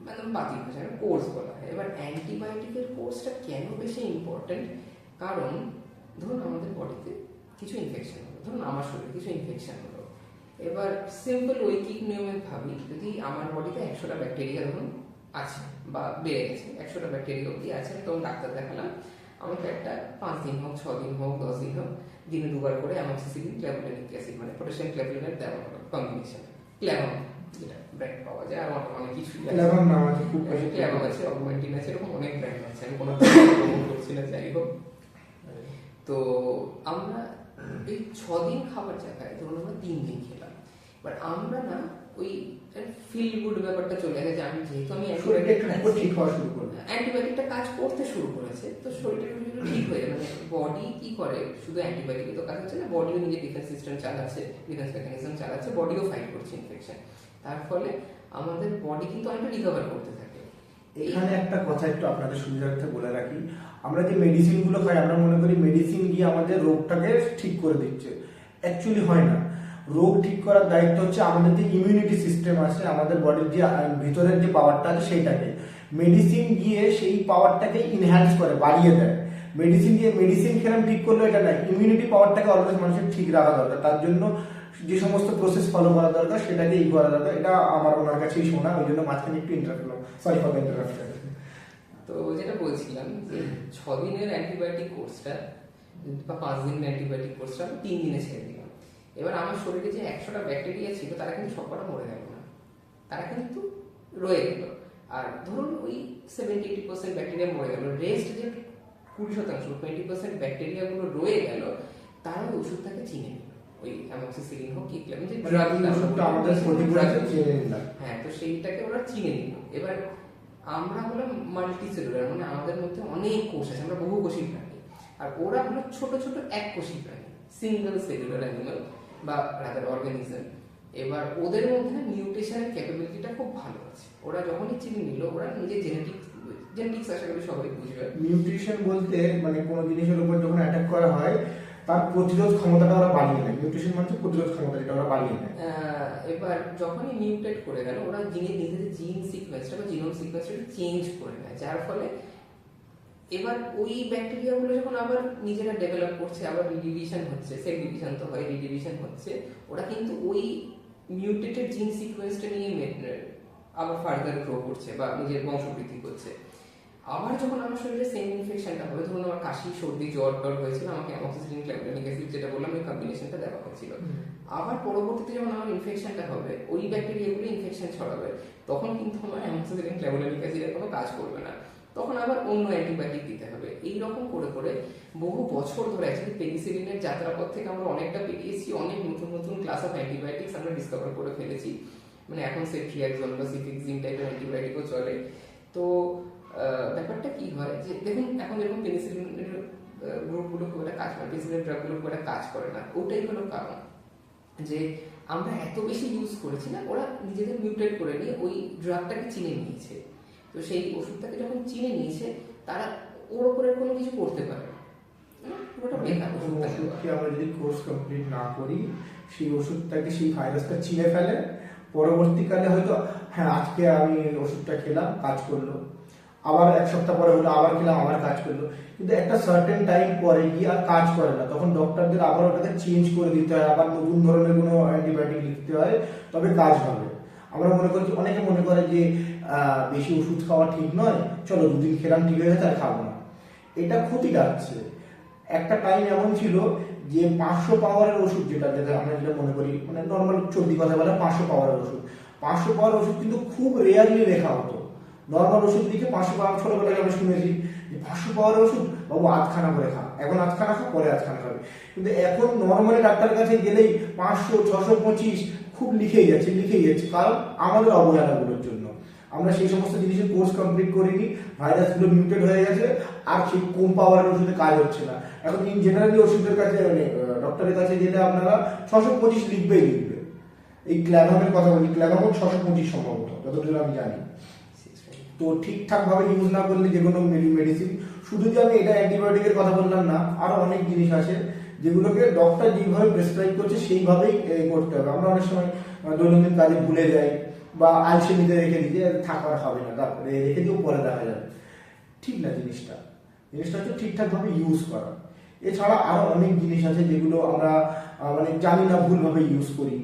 মানে বাতিল ভাষায় কোর্স বলা হয়। এবার অ্যান্টিবায়োটিকের কোর্সটা কেন বেশি ইম্পর্টেন্ট, কারণ ধরুন আমাদের বডিতে কিছু ইনফেকশন হলো, ধরুন আমার শরীরে কিছু ইনফেকশন হলো, এবার সিম্পল ঐকিক নিয়মে ভাবি, যদি আমার বডিতে 100টা ব্যাকটেরিয়া ধরুন আছে বা বেড়ে গেছে, 100টা ব্যাকটেরিয়া অব্দি আছে, তখন ডাক্তার দেখালাম, আমাকে একটা 5 দিন হোক, 6 দিন হোক, 10 দিন হোক, দিনে 2 বার করে অ্যামোক্সিসিলিন ক্ল্যাভুলিনিক অ্যাসিড মানে পটাশিয়াম ক্ল্যাভুলিনেট দেওয়া হলো কম্বিনেশন, ক্ল্যাভন যেটা ব্র্যান্ড পাওয়া যায়, আর অনেক কিছু ক্ল্যাভন নাম আছে, খুব বেশি ক্ল্যাভন আছে, অগমেন্টিন আছে, এরকম অনেক ব্র্যান্ড আছে, আমি কোনো করছি না, যাই হোক। তো আমরা এই 6 দিন খাবার জায়গায় ধরুন আমরা 3 দিন খেলাম, এবার আমরা না ওই ফিল গুড ব্যাপারটা চলে গেছে, আমি যেহেতু আমি অ্যান্টিবায়োটিকটা কাজ করতে শুরু করেছে, তো শরীরটা ঠিক হয়ে যায়, মানে বডি কি করে, শুধু অ্যান্টিবায়োটিক তো কাজ হচ্ছে না, বডিও নিজের ডিফেন্স সিস্টেম চালাচ্ছে, ডিফেন্স মেকানিজম চালাচ্ছে, বডিও ফাইট করছে ইনফেকশন, তার ফলে আমাদের বডি কিন্তু অনেকটা রিকভার করতে থাকে। এখানে একটা কথা একটু আপনাদের সুবিধার্থে বলে রাখি, আমরা যে মেডিসিন গুলো খাই আমরা মনে করি মেডিসিন গিয়ে আমাদের রোগটাকে ঠিক করে দিচ্ছে, অ্যাকচুয়ালি হয় না। রোগ ঠিক করার দায়িত্ব হচ্ছে আমাদের যে ইমিউনিটি সিস্টেম আছে, আমাদের বডির যে ভিতরের যে পাওয়ারটা আছে সেইটাকে, মেডিসিন গিয়ে সেই পাওয়ারটাকে ইনহ্যান্স করে, বাড়িয়ে দেয়। মেডিসিন দিয়ে মেডিসিন খেলাম ঠিক করলো এটা না, ইমিউনিটি পাওয়ারটাকে অলওয়েজ মানুষের ঠিক রাখা দরকার, তার জন্য যে সমস্ত প্রসেস ফলো করা দরকার সেটাকে ই করা দরকার। এটা আমার ওনার কাছেই শোনা, ওই জন্য মাঝখানে একটু ইন্টারাপ্ট করলাম, সরি ফর দ্য ইন্টারাপ্শন। তো যেটা বলছিলাম যে 6 দিনের অ্যান্টিবায়োটিক কোর্সটা বা 5 দিনের অ্যান্টিবায়োটিক কোর্সটা আমি 3 দিনে ছেড়ে দিলাম। এবার আমার শরীরে যে 100টা ব্যাকটেরিয়া ছিল তারা কিন্তু সবকটা মরে গেল না, তারা কিন্তু রয়ে গেল, আর ধরুন ওই 70-80% ব্যাকটেরিয়া মরে গেল, রেস্ট যে 20% ব্যাকটেরিয়াগুলো রয়ে গেল, তারা ওই ওষুধটাকে চিনে নিল, ওই অ্যামোক্সিসিলিন হোক কি ক্ল্যাভন যে ওষুধটা আমাদের ক্ষতিকর আছে চিনে নিলাম, হ্যাঁ, তো সেইটাকে ওরা চিনে নিল। এবার আমরা হলাম মাল্টি সেলুলার, মানে আমাদের মধ্যে অনেক কোষ আছে, আমরা বহু কোষী প্রাণী, আর ওরা হলো ছোট ছোট এক কোষী প্রাণী, সিঙ্গেল সেলুলার অ্যানিমাল বা রাদার অর্গানিজম। এবার ওদের মধ্যে মিউটেশনের ক্যাপাবিলিটিটা খুব ভালো আছে, ওরা যখনই চিনে নিল, ওরা নিজের জেনেটিক্স আশা করি সবাই বুঝবে। মিউটেশন বলতে মানে কোনো জিনিসের উপর যখন অ্যাটাক করা হয় তার প্রতিরোধ ক্ষমতাটা ওরা বাড়িয়ে নেয়, মিউটেশন মানে প্রতিরোধ ক্ষমতা যেটা ওরা বাড়িয়ে নেয়। এবার যখনই মিউটেট করে গেল, ওরা নিজেদের জিন সিকোয়েন্সটা বা জিনোম সিকোয়েন্সটা চেঞ্জ করে নেয়, যার ফলে এবার ওই ব্যাকটেরিয়াগুলো যখন আবার নিজেরা ডেভেলপ করছে, আবার রিডিভিশন হচ্ছে, সেল ডিভিশন তো হয়, রিডিভিশন হচ্ছে, ওরা কিন্তু ওই মিউটেটেড জিন সিকোয়েন্সটা নিয়ে আবার ফার্দার গ্রো করছে বা নিজের বংশবৃদ্ধি করছে। আবার যখন আমার শরীরে সেম ইনফেকশনটা হবে, ধরুন আমার কাশি, সর্দি, জ্বর হয়েছিল, আমাকে অ্যামোক্সিসিলিন ক্ল্যাভুলিনিক অ্যাসিড যেটা বললাম ওই কম্বিনেশনটা দেওয়া হয়েছিল, আবার পরবর্তীতে যখন আমার ইনফেকশনটা হবে, ওই ব্যাকটেরিয়াগুলো ইনফেকশন ছড়াবে, তখন কিন্তু আমার অ্যামোক্সিসিলিন ক্ল্যাভুলিনিক অ্যাসিডের কোনো কাজ করবে না, তখন আবার অন্য অ্যান্টিবায়োটিক দিতে হবে। এইরকম করে করে বহু বছর ধরে অ্যাকচুয়ালি পেনিসিলিনের যাত্রাপথ থেকে আমরা অনেকটা পেরিয়েছি, অনেক নতুন নতুন ক্লাস অফ অ্যান্টিবায়োটিক্স আমরা ডিসকভার করে ফেলেছি, মানে এখন সেট্রিয়াক্সন বা সিফিক্সিন টাইপের অ্যান্টিবায়োটিকও চলে। তো ব্যাপারটা কি হয় যে দেখুন, এখন যেরকম পেনিসিলিনের গ্রুপগুলো খুব একটা কাজ করে, পেনিসিলিন ড্রাগগুলো খুব একটা কাজ করে না, ওটাই হলো কারণ যে আমরা এত বেশি ইউজ করেছি না, ওরা নিজেদের মিউটেট করে নিয়ে ওই ড্রাগটাকে চিনে নিয়েছে, তো সেই ওষুধটাকে যখন চিনে নিয়েছে তারা ওর উপরে কোনো কিছু করতে পারে না, পুরোটা বেকার। ওষুধকে আমরা যদি কোর্স কমপ্লিট না করি, সেই ওষুধটাকে সেই ভাইরাসটা চিনে ফেলে, পরবর্তীকালে হয়তো হ্যাঁ আজকে আমি ওষুধটা খেলাম কাজ করলো, আবার 1 সপ্তাহ পরে হলো আবার খেলাম আবার কাজ করলো, কিন্তু একটা সার্টেন টাইম পরে গিয়ে আর কাজ করে না, তখন ডক্টরদের আবার ওটাকে চেঞ্জ করে দিতে হয়, আবার নতুন ধরনের কোনো অ্যান্টিবায়োটিক লিখতে হয়, তবে কাজ হবে। আমরা মনে করি, অনেকে মনে করে যে বেশি ওষুধ খাওয়া ঠিক নয়, চলো 2 দিন খেলাম ঠিক হয়ে গেছে আর খাবো না, এটা ক্ষতি লাগছে। একটা টাইম এমন ছিল যে 500 পাওয়ারের ওষুধ, যেটা আমরা যেটা মনে করি মানে নর্মাল চলতি কথা বলে 500 পাওয়ারের ওষুধ, 500 পাওয়ারের ওষুধ কিন্তু খুব রেয়ারলি লেখা হতো। নর্মাল ওষুধ লিখে 500 পাওয়ার, ছোটবেলায় আমরা শুনেছি যে 500 পাওয়ারের ওষুধ বাবু আধখানা করে খা, এখন আধখানা খা পরে আধখানা খাবে, কিন্তু এখন নর্মালি ডাক্তারের কাছে গেলেই 500, 625 খুব লিখেই যাচ্ছে, কারণ আমাদের অবহেলাগুলোর জন্য আমরা সেই সমস্ত জিনিসের কোর্স কমপ্লিট করিনি, ভাইরাসগুলো মিউটেড হয়ে গেছে, আর সেই কম পাওয়ারের ওষুধে কাজ হচ্ছে না। এখন ইন জেনারেলি ওষুধের কাছে মানে ডক্টরের কাছে যেটা আপনারা 625 লিখবে। এই ক্ল্যাভামের কথা বলি, ক্ল্যাভাম 625 সম্ভবত, যতদূর আমি জানি। তো ঠিকঠাক ভাবে ইউজ না করলে যে কোনো মেডিসিন, শুধু যে আমি এটা অ্যান্টিবায়োটিকের কথা বললাম না, আরো অনেক জিনিস আছে যেগুলোকে ডক্টর যেভাবে প্রেসক্রাইব করছে সেইভাবেই করতে হবে। আমরা অনেক সময় দৈনন্দিন কাজে ভুলে যাই বা আলসেমিতে রেখে দিই যে থাকার হবে না, তারপরে রেখে দিয়েও পরে দেখা যাবে। ঠিক না, জিনিসটা হচ্ছে ঠিকঠাক ভাবে ইউজ করা। এছাড়া আরো অনেক জিনিস আছে যেগুলো আমরা মানে জানি না, ভুলভাবে ইউজ করি।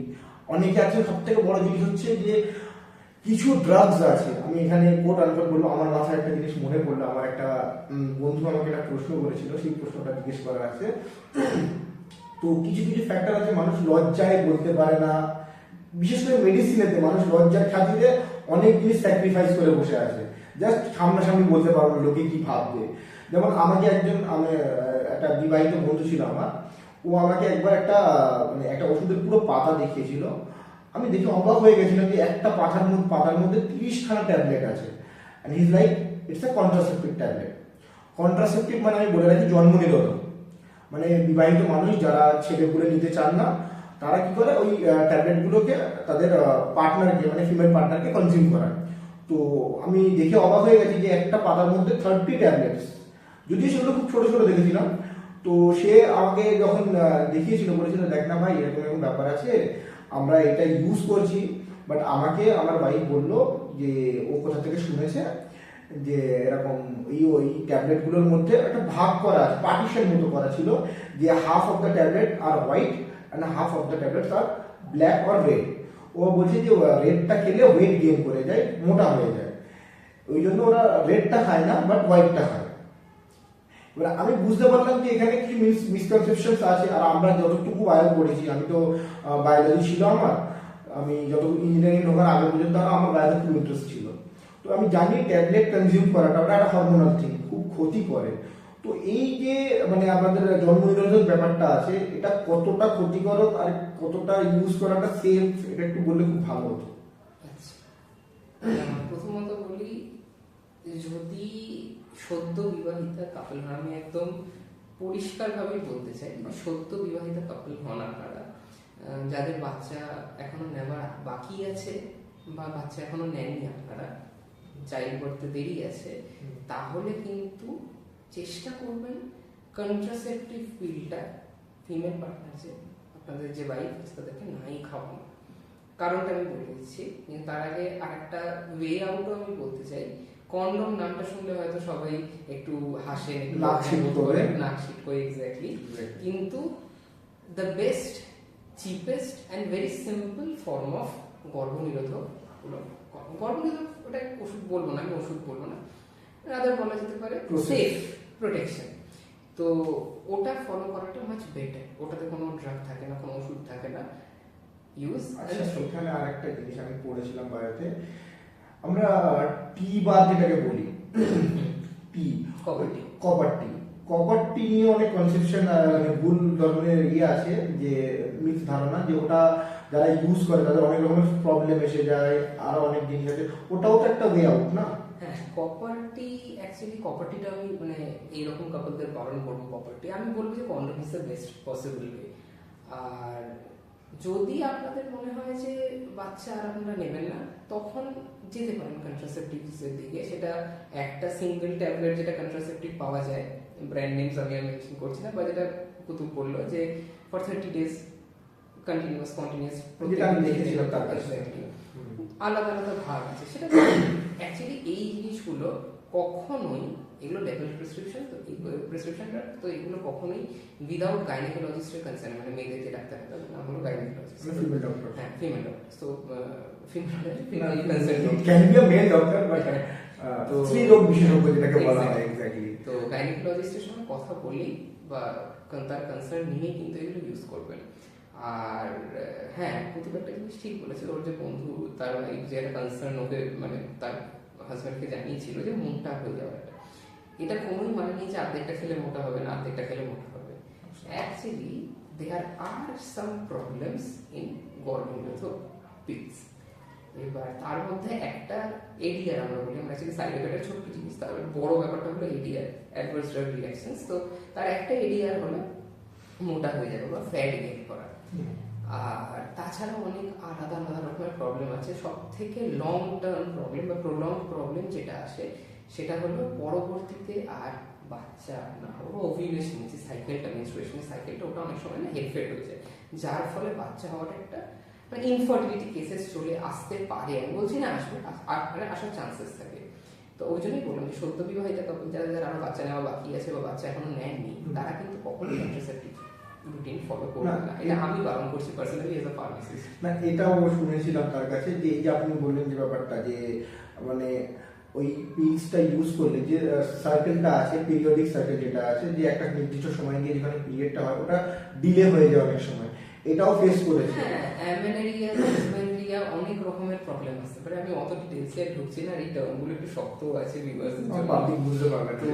অনেকে আছে, সব থেকে বড় জিনিস হচ্ছে যে কিছু ড্রাগস আছে, আমি এখানে কোট আনকোট বলবো, আমার মাথায় একটা জিনিস মনে পড়লো। আমার একটা বন্ধু আমাকে একটা প্রশ্ন করেছিল, সেই প্রশ্নটা জিজ্ঞেস করার আছে। তো কিছু কিছু ফ্যাক্টর আছে মানুষ লজ্জায় বলতে পারে না, বিশেষ করে মেডিসিনেতে মানুষ লজ্জার খাতিরে অনেক জিনিস স্যাক্রিফাইস করে বসে আছে, জাস্ট সামনাসামনি বলতে পারবো না লোকে কি ভাববে। যেমন আমাকে একজন, আমি একটা বিবাহিত বন্ধু ছিল আমার, ও আমাকে একবার একটা মানে একটা ওষুধের পুরো পাতা দেখিয়েছিল। আমি দেখে অবাক হয়ে গেছিলাম যে একটা পাতার মধ্যে 30খানা ট্যাবলেট আছে। And his like it's a contraceptive tablet. Contraceptive মানে আমি বলে রাখি জন্ম নিরোধক। মানে বিবাহিত মানুষ যারা ছেলে পুলে নিতে চান না, তারা কি করে ওই ট্যাবলেটগুলোকে তাদের পার্টনারকে, মানে ফিমেল পার্টনারকে কনজিউম করায়। তো আমি দেখে অবাক হয়ে গেছি যে একটা পাতার মধ্যে 30 ট্যাবলেটস, যদিও সেগুলো খুব ছোট ছোট দেখেছিলাম। তো সে আমাকে যখন দেখিয়েছিল, বলেছিল দেখ না ভাই, এরকম এরকম ব্যাপার আছে, আমরা এটা ইউজ করছি। বাট আমাকে আমার ওয়াইফ বললো যে ও কোথা থেকে শুনেছে যে এরকম ওই ট্যাবলেটগুলোর মধ্যে একটা ভাগ করা আছে, পার্টিশন মতো করা ছিল, যে হাফ অফ দ্য ট্যাবলেট আর white and half of the tablets আর ব্ল্যাক অর রেড। ও বলছে যে রেডটা খেলে ওয়েট গেইন করে যায়, মোটা হয়ে যায়, ওই জন্য ওরা রেডটা খায় না বাট হোয়াইটটা খায়। এবার আমি বুঝতে পারলাম যে এখানে কিছু মিসকনসেপশন আছে। আর আমরা যতটুকু বায়ো পড়েছি, আমি তো বায়োলজি ছিল আমার, আমি যত ইঞ্জিনিয়ারিং ঢোকার আগে পর্যন্ত আমার বায়োতে খুব ইন্টারেস্ট ছিল। তো আমি জানি ট্যাবলেট কনজিউম করাটা ওটা একটা হরমোনাল থিং, খুব ক্ষতি করে। তো এই যে মানে আমাদের জন্ম নিরোধক ব্যাপারটা আছে, এটা কতটা ক্ষতিকারক আর কতটা ইউজ করাটা সেফ, এটা একটু বললে খুব ভালো হতো। আচ্ছা, প্রথমত বলি, যদি সদ্য বিবাহিতা কাপল, আমি একদম পরিষ্কারভাবে বলতে চাই, সদ্য বিবাহিতা কাপল হন আপনারা, যাদের বাচ্চা এখনো নেওয়ার বাকি আছে বা বাচ্চা এখনো নেননি, আপনারা চাইল্ড করতে দেরি আছে, তাহলে কিন্তু চেষ্টা করবেন কন্ট্রাসেপটিভ পিলটা ফিমেল পার্টনার, যে আপনাদের যে ওয়াইফ আছে তাদেরকে নাই খাওয়ানো। কারণটা আমি বলে দিচ্ছি, কিন্তু তার আগে আরেকটা ওয়ে আউটও আমি বলতে চাই। কন্ডম নামটা শুনলে হয়তো সবাই একটু হাসে, নাক শীত করে, এক্স্যাক্টলি। কিন্তু the best, cheapest and very simple form of গর্ভনিরোধক, ওটা ওষুধ বলবো না, আমি ওষুধ বলবো না, রাদার বলা যেতে পারে সেফ প্রোটেকশন। তো ওটা ফলো করাটা মাচ বেটার। ওটাতে কোনো ড্রাগ থাকে না, কোনো ওষুধ থাকে না, ইউজ। আচ্ছা, এখানে আরেকটা জিনিস আমি পড়েছিলাম বায়োতে, আমরা টি বার যেটাকে বলি, টি কপার টি নিয়ে অনেক কনসেপশন, ভুল ধরনের আছে, যে মিথ ধারণা যে ওটা যারা ইউজ করে তাদের অনেক রকমের প্রবলেম এসে যায়, আরো অনেক জিনিস আছে, ওটাও তো একটা ওয়ে আউট না? হ্যাঁ, কপারটি অ্যাকচুয়ালি, কপারটিটা আমি মানে এইরকম কাপলদের বারণ করবো। কপারটি আমি বলবো যে condom is the best possible way. আর যদি আপনাদের মনে হয় যে বাচ্চা আর আপনারা নেবেন না, তখন যেতে পারেন কন্ট্রাসেপটিভসের দিকে। সেটা একটা সিঙ্গেল ট্যাবলেট যেটা কন্ট্রাসেপটিভ পাওয়া যায়, ব্র্যান্ড নেমস আমি মেনশন করছি না, বা যেটা কুতুব বললো যে ফর 30 days কন্টিনিউয়াস আলাদা আলাদা ভাগ আছে, সেটা অ্যাকচুয়ালি এই জিনিসগুলো কখনোই, এগুলো লেভেল প্রেসক্রিপশন, তো প্রেসক্রিপশনটা তো এগুলো কখনোই উইদাউট গাইনোকোলজিস্টের কনসার্ন, মানে মেয়েদের যে ডাক্তার, নাম হলো গাইনোকোলজিস্ট, ফিমেল ডক্টর। হ্যাঁ, ফিমেল ডক্টর। তো female concern can be a male doctor, but তো স্ত্রী রোগ বিশেষজ্ঞ যেটাকে বলা হয়, এক্স্যাক্টলি। তো গাইনোকোলজিস্টের সঙ্গে কথা বলি বা তার কনসার্ন নিয়ে কিন্তু এগুলো ইউজ করবেন। আর হ্যাঁ, প্রতিবার একটা জিনিস ঠিক বলেছে, ওর যে বন্ধু, তার যে একটা কনসার্ন ওকে, মানে তার হাজব্যান্ডকে জানিয়েছিল যে মোটা হয়ে যাওয়ার, এটা কোনোই মানে নেই যে অর্ধেকটা খেলে মোটা হবে না, অর্ধেকটা খেলে মোটা হবে। Actually there are some problems in গর্ভনিরোধক পিলস। এবার তার মধ্যে একটা এডিআর আমরা বলি, আমরা অ্যাকচুয়ালি সাইড এফেক্টের ছোট্ট জিনিস, তার বড় ব্যাপারটা হলো এডিআর, অ্যাডভার্স ড্রাগ রিঅ্যাকশনস। তো তার একটা এডিআর হলো মোটা হয়ে যাবে বা ফ্যাট গেইন করা। আর তাছাড়া অনেক আলাদা আলাদা রকমের প্রবলেম আছে। সব থেকে লং টার্ম প্রবলেম বা প্রলং প্রবলেম যেটা আসে সেটা হলো পরবর্তীতে আর বাচ্চা না হলো ওভিউলেশন, যে সাইকেলটা, মেনস্ট্রুয়েশনের সাইকেলটা, ওটা অনেক সময় না হেরফের হয়ে যায়, যার ফলে বাচ্চা হওয়াটা একটা মানে ইনফার্টিলিটি কেসেস চলে আসতে পারে। আমি বলছি না আসবে, মানে আসার চান্সেস থাকে। তো ওই জন্যই বললাম যে সদ্য বিবাহিতা কাপল যারা যারা আরো বাচ্চা নেওয়া বাকি আছে বা বাচ্চা এখনো নেননি, তারা কিন্তু কখনোই কন্ট্রাসেপটিভ রুটিন ফলো করবে না। এটা আমি বারণ করছি পার্সোনালি এজ আ ফার্মাসিস্ট। না, এটাও শুনেছিলাম তার কাছে যে এই যে আপনি বললেন যে ব্যাপারটা যে মানে ওই পিলসটা ইউজ করলে যে সার্কেলটা আছে, পিরিয়ডিক সার্কেল যেটা আছে, যে একটা নির্দিষ্ট সময় গিয়ে যেখানে পিরিয়ডটা হয় ওটা ডিলে হয়ে যায় অনেক সময়, এটাও ফেস করেছে। হ্যাঁ, অ্যামেনেরিয়া, ডিসমেনোরিয়া, অনেক রকমের প্রবলেম আসতে পারে। আমি অত ডিটেইলসে ঢুকছি না, এই টার্মগুলো একটু শক্ত আছে ভিউয়ার্সদের জন্য, পাবলিক বুঝতে পারবে। তো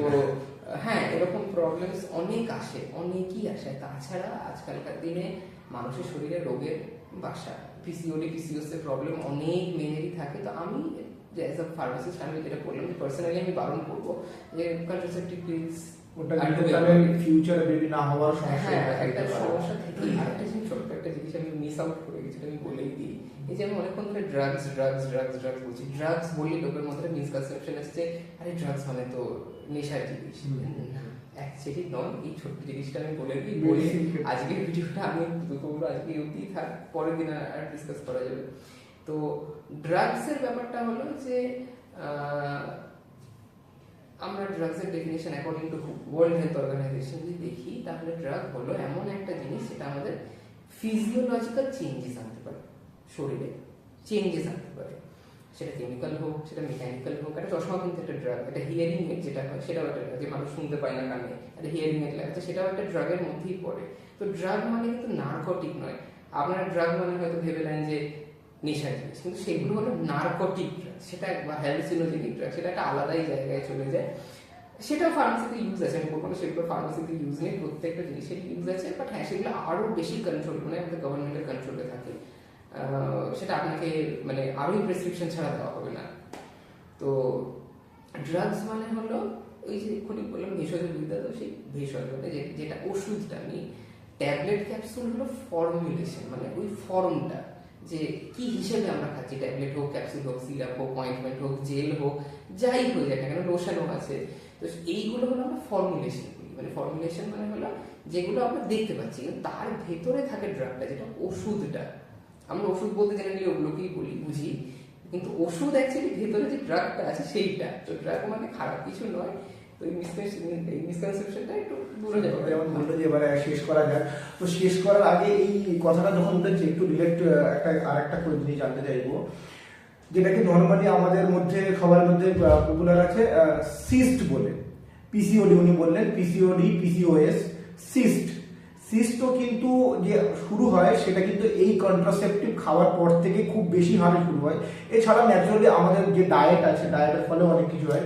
হ্যাঁ, এরকম প্রবলেমস অনেক আসে, অনেকই আসে। তাছাড়া আজকালকার দিনে মানুষের শরীরে রোগের বাসা, পিসিওডি, পিসিওএস এর প্রবলেম অনেক মেয়েরই থাকে। তো আমি যে অ্যাজ আ ফার্মাসিস্ট আমি যেটা বললাম যে পার্সোনালি আমি বারণ করবো যে কন্ট্রাসেপটিভ পিলস ওটা কিন্তু তাহলে ফিউচারে বেবি না হওয়ার সমস্যা একটা সমস্যা থেকে আরেকটা জিনিস, ছোট্ট একটা জিনিস আমি মিস আউট করে গেছি, আমি বলেই দিই। এই যে আমি অনেকক্ষণ ধরে ড্রাগস ড্রাগস ড্রাগস ড্রাগস বলছি, ড্রাগস বললে লোকের মধ্যে মিসকনসেপশন আসছে, আরে ড্রাগস মানে তো নেশার জিনিস। অ্যাকচুয়ালি নয়, এই ছোট্ট জিনিসটা আমি বলে দিই, বলে আজকের ভিডিওটা আমি দুপুর আজকে অবধি থাক, পরের দিন আর ডিসকাস করা যাবে। তো ড্রাগসের ব্যাপারটা হলো যে আমরা ড্রাগসের definition according to World Health Organization যদি দেখি, তাহলে ড্রাগ হলো এমন একটা জিনিস যেটা আমাদের ফিজিওলজিক্যাল চেঞ্জেস আনতে পারে, শরীরে চেঞ্জেস আনতে পারে। সেটা কেমিক্যাল হোক, সেটা মেকানিক্যাল হোক। একটা চশমা কিন্তু একটা ড্রাগ, একটা হিয়ারিং এড যেটা হয় সেটাও একটা ড্রাগ, যে মানুষ শুনতে পায় না কানে, একটা হিয়ারিং এড লাগাচ্ছে, সেটাও একটা ড্রাগের মধ্যেই পড়ে। তো ড্রাগ মানে কিন্তু নার্কোটিক নয়। আপনারা ড্রাগ মানে হয়তো ভেবে নেন যে নেশার জিনিস, কিন্তু সেগুলো হলো নার্কোটিক ড্রাগ, সেটা বা হ্যালুসিনোজেনিক ড্রাগ, সেটা একটা আলাদাই জায়গায় চলে যায়। সেটাও ফার্মাসিতে ইউজ আছে, আমি বলবো না সেগুলো ফার্মাসিতে ইউজ নেই, প্রত্যেকটা জিনিসের ইউজ আছে। বাট হ্যাঁ, সেগুলো আরো বেশি কন্ট্রোল, মানে আমাদের গভর্নমেন্টের কন্ট্রোলে থাকে। সেটা আপনাকে মানে আরোই প্রেসক্রিপশন ছাড়া দেওয়া হবে না। তো ড্রাগস মানে হলো ওই যে এক্ষুনি বললাম ভেষজ বিদ্যা, তো সেই ভেষজ মানে যেটা ওষুধটা আমি ট্যাবলেট ক্যাপসুল হলো ফর্মুলেশন, মানে ওই ফর্মটা যে কি হিসেবে আমরা খাচ্ছি, ট্যাবলেট হোক, ক্যাপসুল হোক, সিরাপ হোক, অয়েন্টমেন্ট হোক, জেল হোক, যাই হয়ে যায় না কেন, লোশনও আছে। তো এইগুলো হলো আমরা ফর্মুলেশন করি। মানে ফর্মুলেশন মানে হলো যেগুলো আমরা দেখতে পাচ্ছি, কিন্তু তার ভেতরে থাকে ড্রাগটা, যেটা ওষুধটা। আমরা ওষুধ বলতে জেনারেলি ওগুলোকেই বলি, বুঝি, কিন্তু ওষুধ অ্যাকচুয়ালি ভেতরে যে ড্রাগটা আছে সেইটা। তো ড্রাগ মানে খারাপ কিছু নয়। তো এই মিসকনসেপশনটা একটু দূরে যাবে। যেমন বললো যে এবারে শেষ করা যাক, তো শেষ করার আগে এই কথাটা যখন উঠেছে একটু ডিরেক্ট আরেকটা জিনিস জানতে চাইবো, যেটাকে নর্মালি আমাদের মধ্যে সবার মধ্যে পপুলার আছে সিস্ট বলে, পিসিওডি উনি বললেন, পিসিওডি, পিসিওএস, সিস্টও কিন্তু যে শুরু হয় সেটা কিন্তু এই কন্ট্রাসেপটিভ খাওয়ার পর থেকে খুব বেশি হারে শুরু হয়। এছাড়া ন্যাচারালি আমাদের যে ডায়েট আছে, ডায়েটের ফলে অনেক কিছু হয়।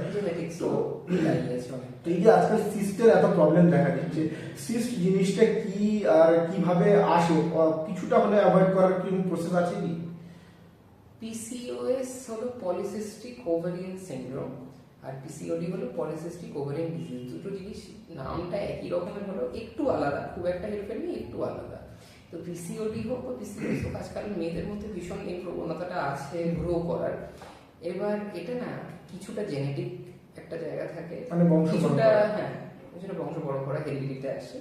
তো এই যে আজকাল সিস্টের এত প্রবলেম দেখা দিচ্ছে, সিস্ট জিনিসটা কি আর কিভাবে আসে, কিছুটা হলে অ্যাভয়েড করার কি প্রসেস আছে কি? পিসিওএস হলো পলিসিস্টিক ওভারিয়ান সিনড্রোম, আর পিসিওডি হলো পলিসিস্টিক ওভারিয়ান ডিজিজ। দুটো জিনিস নামটা একই রকমের হলো একটু আলাদা, খুব একটা হেরফের নেই, একটু আলাদা। তো পিসিওডি হোক বা পিসিওএস হোক, আজকাল মেয়েদের মধ্যে ভীষণ এই প্রবণতাটা আছে গ্রো করার। এবার এটা না কিছুটা জেনেটিক একটা জায়গা থাকে, মানে কিছুটা হ্যাঁ কিছুটা বংশ পরম্পরা হেরিডিটিতে আসে,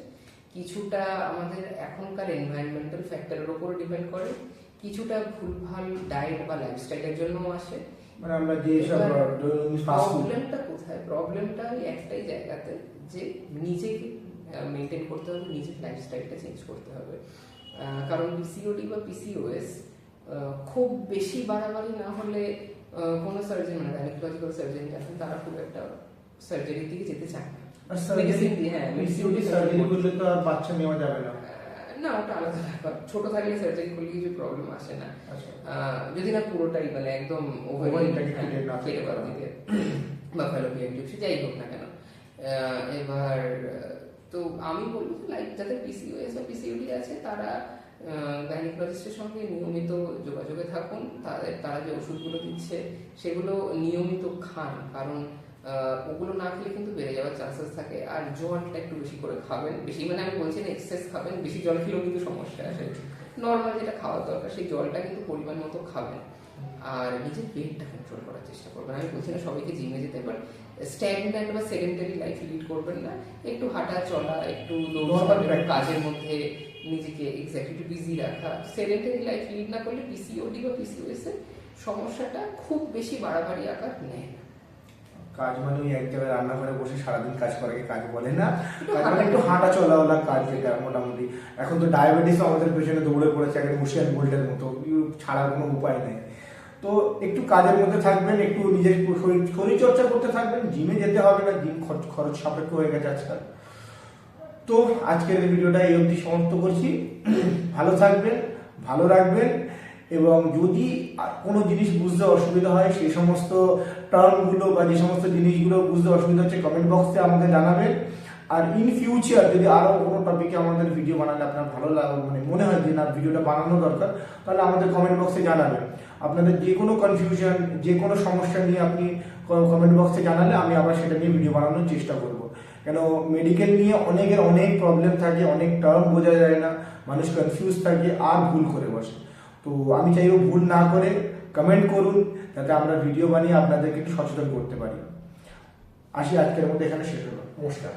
কিছুটা আমাদের এখনকার এনভায়রনমেন্টাল ফ্যাক্টরের উপর ডিপেন্ড করে, কিছুটা ভুলভাল ডায়েট বা লাইফস্টাইলের জন্য আসে। মানে আমরা যে প্রবলেমটা কোথায়? প্রবলেমটা ওই একটাই জায়গাতে, যে নিজেকে মেনটেন করতে হবে, নিজের লাইফস্টাইলটা চেঞ্জ করতে হবে। কারণ পিসিওডি বা পিসিওএস খুব বেশি বাড়াবাড়ি না হলে কোনো সার্জন, মানে গাইনোকোলজিক্যাল সার্জন এখন তারা খুব একটা সার্জারির দিকে যেতে চায় না। সার্জারি করলে তো আর বাচ্চা নেওয়া যাবে না। না, ওটা আলাদা ব্যাপার। ছোট থাকলে সার্জারি করলে কিছু প্রবলেম আসে না, যদি না পুরোটাই মানে একদম ওভারটাকে কেটে করা দিতে বা ফ্যালোপিয়ান টিউব, যাই হোক না কেন। এবার তো আমি বলবো লাইক যাদের পিসিওএস বা পিসিওডি আছে তারা গাইনোকোলজিস্টের সঙ্গে নিয়মিত যোগাযোগে থাকুন। তারা যে ওষুধগুলো দিচ্ছে সেগুলো নিয়মিত খান, কারণ ওগুলো না খেলে কিন্তু বেড়ে যাওয়ার চান্সেস থাকে। আর জলটা একটু বেশি করে খাবেন, বেশি মানে আমি বলছি না এক্সেস খাবেন, বেশি জল খেলেও কিন্তু সমস্যা আসে। নর্মাল যেটা খাওয়ার দরকার সেই জলটা কিন্তু পরিমাণ মতো খাবেন। আর নিজের পেটটা কন্ট্রোল করার চেষ্টা করবেন। আমি বলছি না সবাইকে জিমে যেতে, বাট স্ট্যাগন্যান্ট বা সেডেন্টারি লাইফ লিড করবেন না। একটু হাঁটা চলা, একটু কাজের মধ্যে নিজেকে একটু বিজি রাখা। সেডেন্টারি লাইফ লিড না করলে পিসিওডি বা পিসিওএস এর সমস্যাটা খুব বেশি বাড়াবাড়ি আকার নেয় না। কাজ মানে ওই এক জায়গায় রান্নাঘরে বসে সারাদিন কাজ করাকে কাজ বলে না, কাজ মানে একটু হাঁটা চলাওয়ালা কাজ, যেটা মোটামুটি। এখন তো ডায়াবেটিসও আমাদের পেছনে দৌড়ে পড়েছে একটা মুশিয়ান বোল্টের মতো, ছাড়ার কোনো উপায় নেই। তো একটু কাজের মধ্যে থাকবেন, একটু নিজের শরীর চর্চা করতে থাকবেন। জিমে যেতে হবে না, জিম খরচ সাপেক্ষ হয়ে গেছে আজকাল। তো আজকের এই ভিডিওটা এই অবধি সমাপ্ত করছি। ভালো থাকবেন, ভালো রাখবেন, এবং যদি কোনো জিনিস বুঝতে অসুবিধা হয়, সেই সমস্ত টার্মগুলো বা যে সমস্ত জিনিসগুলো বুঝতে অসুবিধা হচ্ছে কমেন্ট বক্সে আমাকে জানাবেন। আর ইন ফিউচার যদি আরও কোনো টপিকে আমাদের ভিডিও বানালে আপনার ভালো লাগে, মানে মনে হয় যে না ভিডিওটা বানানো দরকার, তাহলে আমাদের কমেন্ট বক্সে জানাবেন। আপনাদের যে কোনো কনফিউশন, যে কোনো সমস্যা নিয়ে আপনি কমেন্ট বক্সে জানালে আমি আবার সেটা নিয়ে ভিডিও বানানোর চেষ্টা করব। কেন মেডিকেল নিয়ে অনেকের অনেক প্রবলেম থাকে, অনেক টার্ম বোঝা যায় না, মানুষ কনফিউজ থাকে আর ভুল করে বসে। তো আমি চাইবো ভুল না করে কমেন্ট করুন, যাতে আমরা ভিডিও বানিয়ে আপনাদেরকে একটু সচেতন করতে পারি। আসি, আজকের মধ্যে এখানে শেষ হলো। নমস্কার।